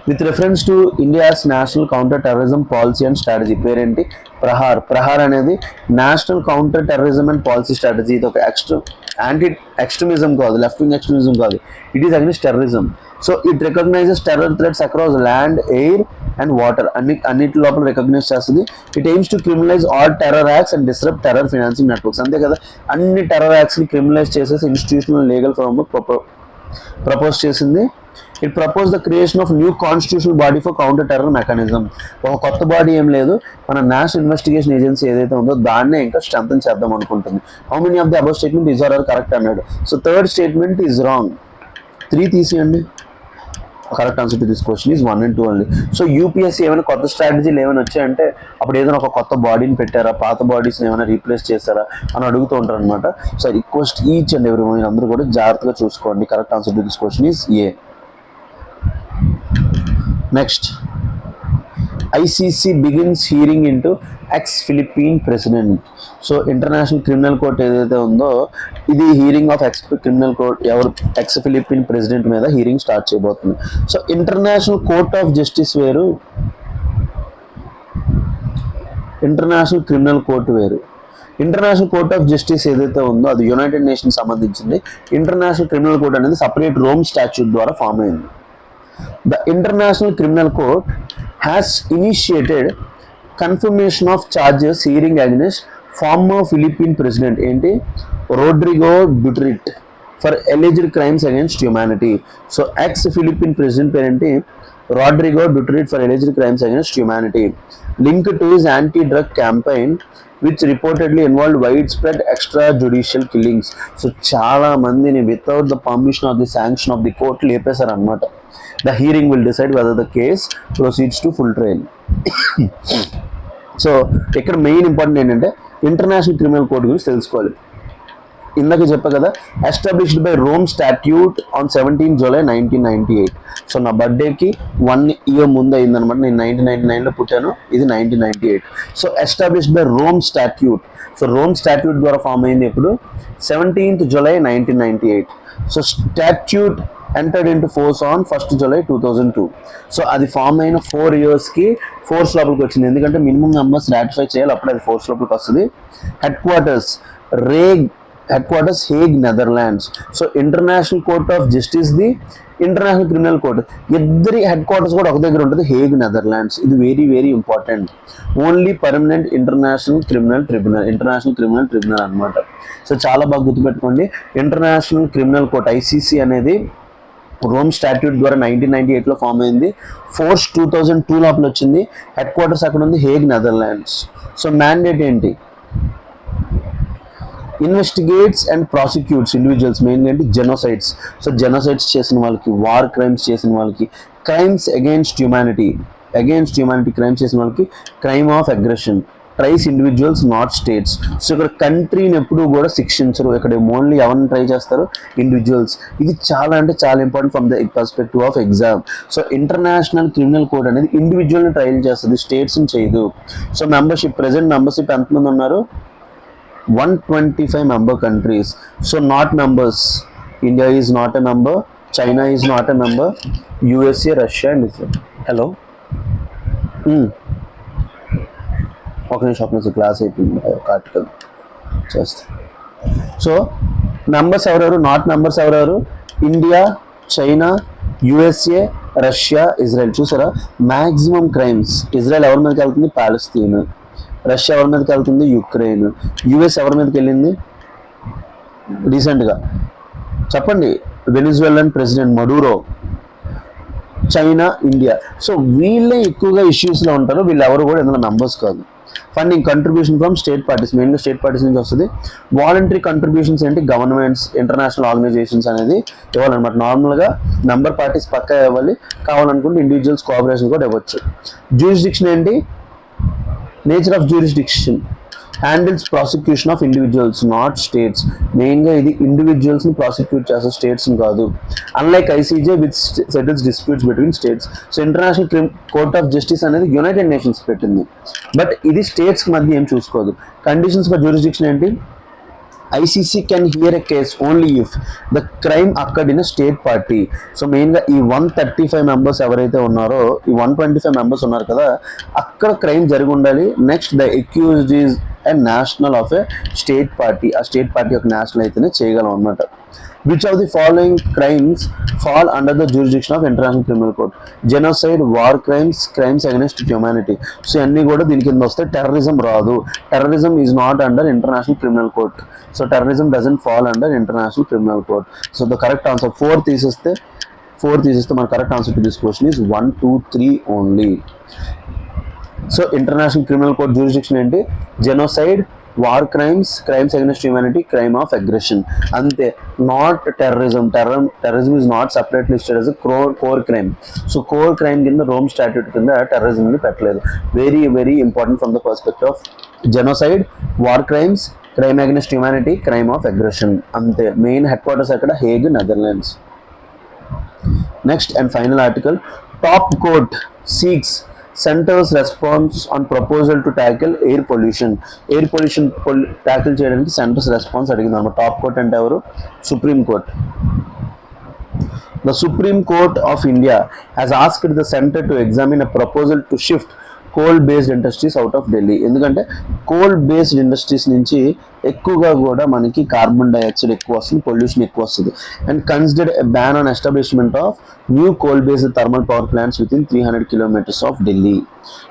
with reference to India's national counter terrorism policy and strategy. పేరేంటి? ప్రహార్. ప్రహార్ అనేది national counter terrorism and policy strategy. ఇది ఒక యాంటీ ఎక్స్ట్రీమిజం కాదు, లెఫ్ట్ వింగ్ ఎక్స్ట్రీమిజం కాదు, it is against terrorism. So it recognises terror threats across land, air and water. అన్నిటి లోపల recognise చేస్తుంది. It aims to criminalise all terror acts and disturb terror financing networks. అంతే కదా, అన్ని terror యాక్ట్స్ని criminalise చేసేసి institutional legal framework propose చేసింది. It propose the creation of new constitutional body for counter terror mechanism. ఒక కొత్త body ఏం లేదు, మన నేషనల్ ఇన్వెస్టిగేషన్ ఏజెన్సీ ఏదైతే ఉందో దాన్నే ఇంకా స్ట్రెంథన్ చేద్దాం అనుకుంటుంది. How many of the above statement is are correct అన్నాడు. So third statement is wrong. 3 తీసేయండి. Correct answer to this question is 1 and 2 only. So UPSC ఏమైనా కొత్త స్ట్రాటజీలు ఏమైనా వచ్చాయంటే అప్పుడు ఏదైనా ఒక కొత్త బాడీని పెట్టారా, పాత బాడీస్ని ఏమైనా రీప్లేస్ చేస్తారా అని అడుగుతూ ఉంటారు అనమాట. So request each and every one అందరూ కూడా జాగ్రత్తగా చూసుకోండి. Correct answer to this question is a. Next, ICC begins hearing into X Philippine president. So international criminal court ఏదైతే ఉందో ఇది hearing of X criminal court X Philippine president మీద hearing start చేయబోతుంది. So international court of justice వేరు, international criminal court వేరు. International court of justice ఏదైతే ఉందో అది యునైటెడ్ నేషన్స్ సంబంధించింది. ఇంటర్నేషనల్ క్రిమినల్ కోర్ట్ అనేది సపరేట్ రోమ్ స్టాట్యూట్ ద్వారా ఫామ్ అయింది. The International Criminal Court has initiated confirmation of charges hearing against former Philippine president Rodrigo Duterte for alleged crimes against humanity. So ex-Philippine president parenti Rodrigo Duterte for alleged crimes against humanity linked to his anti-drug campaign which reportedly involved widespread extrajudicial killings. So చాలా మందిని without the permission or the sanction of the court లేపేశారు అన్నమాట. The hearing will decide whether the case proceeds to full trial. So ఇక్కడ main important ఏంటంటే international criminal court గురించి తెలుసుకోవాలి. ఇందాక చెప్పా కదా, established by Rome statute on 17 July 1998. So నా బర్త్డేకి 1 year ముందు అయిందనమాట. నేను 1999లో పుట్టాను, ఇది 1998. So established by Rome statute. So Rome statute ద్వారా ఫామ్ అయింది ఎప్పుడు? 17th July 1998. So statute entered into force on 1st July 2002. So అది ఫామ్ అయిన 4 yearsకి ఫోర్స్ లోపలికి వచ్చింది. ఎందుకంటే మినిమం మెంబర్స్ రాటిఫై చేయాలి, అప్పుడు అది ఫోర్స్ లోపలికి వస్తుంది. Head quarters Hague, Netherlands. So international court of justice the international criminal court ఇద్దరి హెడ్ క్వార్టర్స్ కూడా ఒక దగ్గర ఉంటుంది, హేగ్, నెదర్లాండ్స్. ఇది very very important. Only permanent international criminal tribunal అనమాట. సో చాలా బాగా గుర్తుపెట్టుకోండి. ఇంటర్నేషనల్ క్రిమినల్ కోర్ట్ ఐసీసీ అనేది రోమ్ స్టాట్యూట్ ద్వారా 1998లో ఫామ్ అయింది. ఫోర్స్ 2002 లోపల వచ్చింది. హెడ్ క్వార్టర్స్ అక్కడ ఉంది, హేగ్, నెదర్లాండ్స్. సో మ్యాండేట్ ఏంటి? ఇన్వెస్టిగేట్స్ అండ్ ప్రాసిక్యూట్స్ ఇండివిజువల్స్, మెయిన్గా ఏంటి? జెనోసైడ్స్. సో జెనోసైడ్స్ చేసిన వాళ్ళకి, వార్ క్రైమ్స్ చేసిన వాళ్ళకి, క్రైమ్స్ అగైన్స్ట్ హ్యూమానిటీ క్రైమ్స్ చేసిన వాళ్ళకి crime of aggression. Tries individuals not states. So ఇక్కడ కంట్రీని ఎప్పుడు కూడా శిక్షించరు. ఇక్కడ ఓన్లీ ఎవరిని ట్రై చేస్తారు? ఇండివిజువల్స్. ఇది చాలా అంటే చాలా important from the perspective of exam. So international criminal code అనేది ఇండివిజువల్ని ట్రయల్ చేస్తుంది, స్టేట్స్ని చేయదు. సో ప్రెసెంట్ మెంబర్షిప్ ఎంతమంది ఉన్నారు? 125 member countries. So not members. India is not a member. China is not a member. USA, Russia and Israel. Hello. ఒక నిమిషం class అయిపోయింది article చేస్తా. So members ఎవరెవరు? నాట్ మెంబర్స్ ఎవరెవరు? India, China, USA, Russia, Israel. చూసారా, maximum crimes Israel ఎవరి మీదకి వెళ్తుంది? పాలస్తీన్. రష్యా ఎవరి మీదకి వెళ్తుంది? యుక్రెయిన్. యుఎస్ ఎవరి మీదకి వెళ్ళింది రీసెంట్గా? చెప్పండి. Venezuelan president Maduro. China, India. So వీళ్ళే ఎక్కువగా ఇష్యూస్లో ఉంటారు. వీళ్ళు ఎవరు కూడా ఇందులో మెంబర్స్ కాదు. Funding contribution from state parties, మెయిన్గా స్టేట్ పార్టీస్ నుంచి వస్తుంది. వాలంటరీ కంట్రిబ్యూషన్స్ ఏంటి? గవర్నమెంట్స్, ఇంటర్నేషనల్ ఆర్గనైజేషన్స్ అనేది ఇవ్వాలన్నమాట. నార్మల్గా మెంబర్ పార్టీస్ పక్కా ఇవ్వాలి, కావాలనుకుంటే ఇండివిజువల్స్ కోఆపరేషన్ కూడా ఇవ్వచ్చు. జ్యూరిస్డిక్షన్ ఏంటి? Nature of jurisdiction handles prosecution of individuals not states. మెయిన్గా ఇది ఇండివిజువల్స్ని ప్రాసిక్యూట్ చేసే స్టేట్స్ని కాదు. Unlike ICJ with settles disputes between states. So international court of justice అనేది యునైటెడ్ నేషన్స్ పెట్టింది, బట్ ఇది స్టేట్స్ మధ్య ఏం చూసుకోదు. కండిషన్స్ ఫర్ జ్యూరిస్డిక్షన్ ఏంటి? ICC can hear a case only if the crime occurred in a state party. So మెయిన్గా ఈ 135 members ఎవరైతే ఉన్నారో, ఈ 125 మెంబర్స్ ఉన్నారు కదా, అక్కడ క్రైమ్ జరిగి ఉండాలి. Next the accused is a national of a state party. ఆ స్టేట్ పార్టీ ఒక నేషనల్ అయితేనే చేయగలం అన్నమాట. Which of the following crimes fall under the jurisdiction of International Criminal Court? Genocide, war crimes, crimes against humanity. So అన్నీ కూడా దీని కింద వస్తే. టెర్రరిజం రాదు. Terrorism is not under international criminal court. So terrorism doesn't fall under international criminal court. So the correct answer 4 తీసేస్తే మన correct answer to this question is 1, 2, 3 only. So international criminal court jurisdiction ఏంటి? Genocide, war crimes, crimes against humanity, crime of aggression, అంతే. Not terrorism. Terrorism is not separate listed as a core crime. So core crime కింద Rome statute కింద టెర్రరిజంని పెట్టలేదు. Very very important from the perspective of genocide, war crimes, crime against humanity, crime of aggression, అంతే. Main head quarters అక్కడ Hague, Netherlands. Next and final article, top court seeks centres response on proposal to tackle air pollution. Air pollution tackle చేయడానికి centres response అడిగింది అనమాట. Top court అంటే ఎవరు? Supreme court. The Supreme Court of India has asked the center to examine a proposal to shift coal based industries out of Delhi. ఎందుకంటే coal based industries నుంచి ఎక్కువగా కూడా మనకి కార్బన్ డైఆక్సైడ్ ఎక్కువ వస్తుంది, పొల్యూషన్ ఎక్కువ వస్తుంది. And considered a ban on establishment of new coal based thermal power plants within 300 kilometers of Delhi.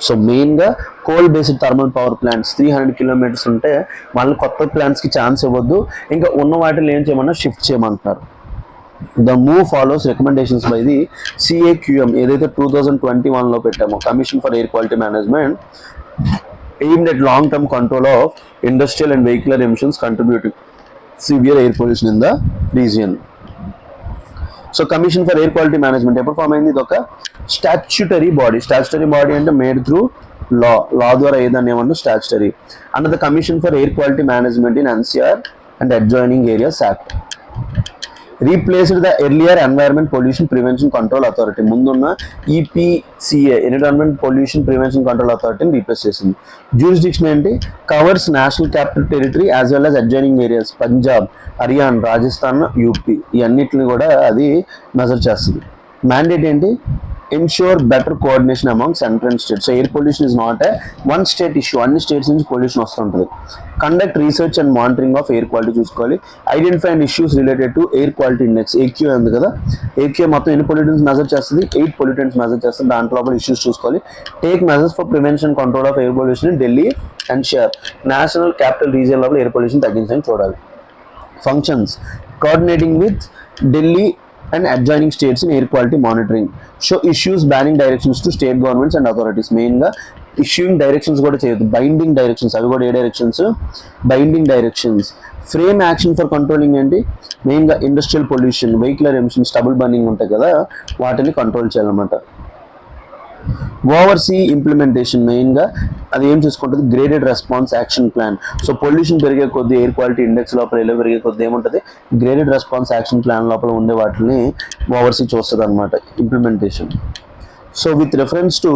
So మెయిన్గా coal based thermal power plants 300 kilometers ఉంటే మళ్ళీ కొత్త ప్లాంట్స్కి ఛాన్స్ ఇవ్వద్దు, ఇంకా ఉన్న వాటిని ఏం చేయమన్నా షిఫ్ట్ చేయమంటున్నారు. The move follows recommendations by the CAQM ఏదైతే 2021లో పెట్టామో, commission for air quality management, aimed at long-term control of industrial and vehicular emissions contributing severe air pollution in the region. So commission for air quality management ఎప్పుడు form అయింది? ఇది ఒక statutory body. Statutory body అంటే made through law ద్వారా ఏదన్నా ఏమన్నా statutory. Under the commission for air quality management in NCR and adjoining areas act. Replaced the earlier environment pollution prevention control authority. ముందున్న EPCA environment pollution prevention control అథారిటీని replace చేసింది. Jurisdiction ఏంటి? Covers national capital territory as well as adjoining areas, Punjab, Haryana, Rajasthan, UP, ఈ అన్నిటిని కూడా అది measure చేస్తుంది. Mandate ఏంటి? ensure better coordination among central and states. So air pollution is not a one state issue. అన్ని స్టేట్స్ నుంచి పొల్యూషన్ వస్తుంటుంది. Conduct research and monitoring of air quality చూసుకోవాలి. Identify and issues related to air quality index, AQI ఉంది కదా, AQI మొత్తం ఎన్ని pollutants measure చేస్తుంది? 8 పొల్యూటెంట్స్ మెజర్ చేస్తుంది. దాంట్లో లోపల ఇష్యూస్ చూసుకోవాలి. Take measures for prevention control of air pollution in Delhi and share. National capital region లోపల ఎయిర్ పొల్యూషన్ తగ్గించని చూడాలి. Functions, coordinating with Delhi and adjoining states in air quality monitoring. Show issues banning directions to state governments and authorities. మెయిన్గా issuing directions కూడా చేయొద్దు, binding directions. అవి కూడా ఏ directions? Binding directions. Frame action for controlling ఏంటి? మెయిన్గా industrial pollution, vehicular emissions, stubble burning ఉంటాయి కదా, వాటిని కంట్రోల్ చేయాలన్నమాట. ఓవర్సీ ఇంప్లిమెంటేషన్, మెయిన్గా అది ఏం చేసుకుంటుంది? Graded response action plan. So pollution పెరిగే కొద్ది ఎయిర్ క్వాలిటీ ఇండెక్స్ లోపల ఎలా పెరిగే కొద్ది ఏముంటుంది? గ్రేడెడ్ రెస్పాన్స్ యాక్షన్ ప్లాన్ లోపల ఉండే వాటిని ఓవర్సీ చూస్తుంది అనమాట, implementation. So with reference to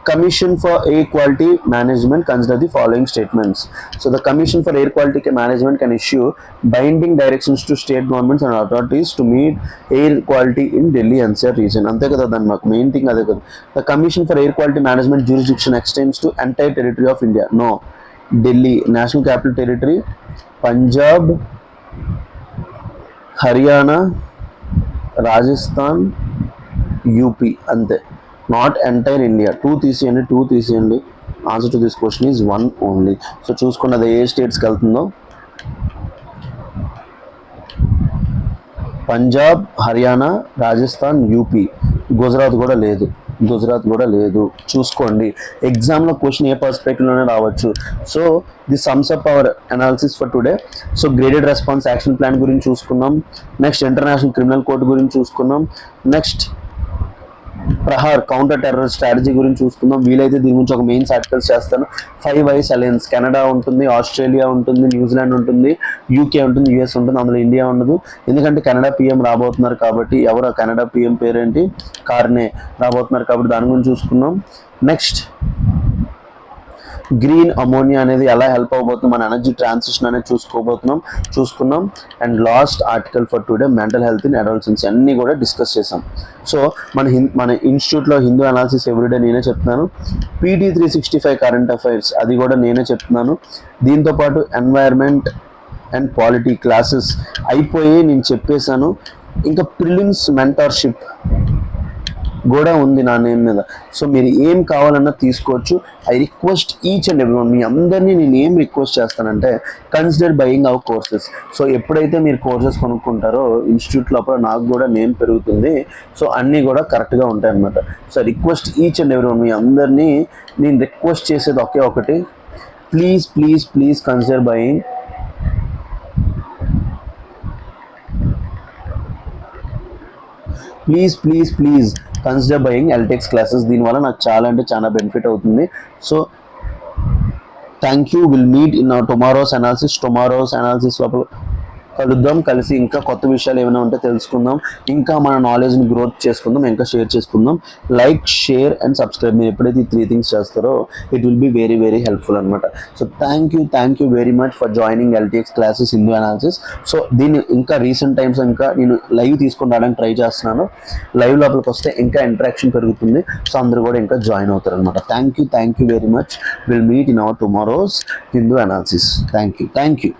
Commission for Air Quality Management, consider the following statements. So the Commission for Air Quality Management can issue binding directions to state governments and authorities to meet air quality in Delhi NCR region. Ante kada dan maku main thing ade kada. The Commission for Air Quality Management jurisdiction extends to entire territory of India. No. Delhi, National Capital Territory, Punjab, Haryana, Rajasthan, UP, ante. Not entire India. 2 తీసేయండి. Answer to this question is 1 only. So చూసుకున్నది ఏ స్టేట్స్కి వెళ్తుందో? Punjab, Haryana, Rajasthan, UP. Gujarat కూడా లేదు. చూసుకోండి, ఎగ్జామ్లో question ఏ పర్స్పెక్టివ్లోనే రావచ్చు. So the sums up hour analysis for today. So graded response action plan గురించి చూసుకున్నాం. నెక్స్ట్ ఇంటర్నేషనల్ క్రిమినల్ కోర్ట్ గురించి చూసుకున్నాం. Next Prahar counter terror strategy గురించి చూసుకుందాం. వీలైతే దీని గురించి ఒక మెయిన్స్ ఆర్టికల్స్ చేస్తాను. 5 ఐస్ అలయన్స్, కెనడా ఉంటుంది, ఆస్ట్రేలియా ఉంటుంది, న్యూజిలాండ్ ఉంటుంది, యూకే ఉంటుంది, యూఎస్ ఉంటుంది, అందులో ఇండియా ఉండదు. ఎందుకంటే కెనడా పిఎం రాబోతున్నారు కాబట్టి. ఎవరు ఆ కెనడా పిఎం పేరేంటి? కార్నే రాబోతున్నారు కాబట్టి దాని గురించి చూసుకున్నాం. నెక్స్ట్ గ్రీన్ అమోనియా అనేది ఎలా హెల్ప్ అవబోతుంది, మన ఎనర్జీ ట్రాన్సిషన్ అనేది చూసుకున్నాం. And last article for today mental health in adults అన్నీ కూడా డిస్కస్ చేసాం. సో మన ఇన్స్టిట్యూట్లో హిందూ అనాలిసిస్ ఎవ్రీడే నేనే చెప్తున్నాను. PT 365 కరెంట్ అఫైర్స్ అది కూడా నేనే చెప్తున్నాను. దీంతోపాటు ఎన్వైర్న్మెంట్ అండ్ పాలిటీ క్లాసెస్ అయిపోయి నేను చెప్పేశాను. ఇంకా ప్రిలిమ్స్ మెంటర్షిప్ కూడా ఉంది నా నేమ్ మీద. సో మీరు ఏం కావాలన్నా తీసుకోవచ్చు. I request each and everyone, మీ అందరినీ నేను ఏం రిక్వెస్ట్ చేస్తానంటే consider buying our courses. So ఎప్పుడైతే మీరు కోర్సెస్ కొనుక్కుంటారో ఇన్స్టిట్యూట్ లోపల నాకు కూడా నేమ్ పెరుగుతుంది. సో అన్నీ కూడా కరెక్ట్గా ఉంటాయి అన్నమాట. So request each and everyone, మీ అందరినీ నేను రిక్వెస్ట్ చేసేది ఒకటి, please consider buying please consider buying LTX classes. దీనివల్ల నాకు చాలా అంటే చాలా బెనిఫిట్ అవుతుంది. So thank you. Will meet in tomorrow's analysis లోపల కలుద్దాం. కలిసి ఇంకా కొత్త విషయాలు ఏమైనా ఉంటే తెలుసుకుందాం. ఇంకా మన నాలెడ్జ్ని గ్రోత్ చేసుకుందాం, ఇంకా షేర్ చేసుకుందాం. Like, share and subscribe. మీరు ఎప్పుడైతే ఈ 3 things చేస్తారో it will be very very helpful అనమాట. So thank you very much for joining LTX classes Hindu analysis. So దీన్ని ఇంకా రీసెంట్ టైమ్స్ ఇంకా నేను లైవ్ తీసుకొని రావడానికి ట్రై చేస్తున్నాను. లైవ్ లోపలికి వస్తే ఇంకా ఇంటరాక్షన్ పెరుగుతుంది. సో అందరూ కూడా ఇంకా జాయిన్ అవుతారు అనమాట. Thank you very much. Will meet in our tomorrow's Hindu analysis. Thank you.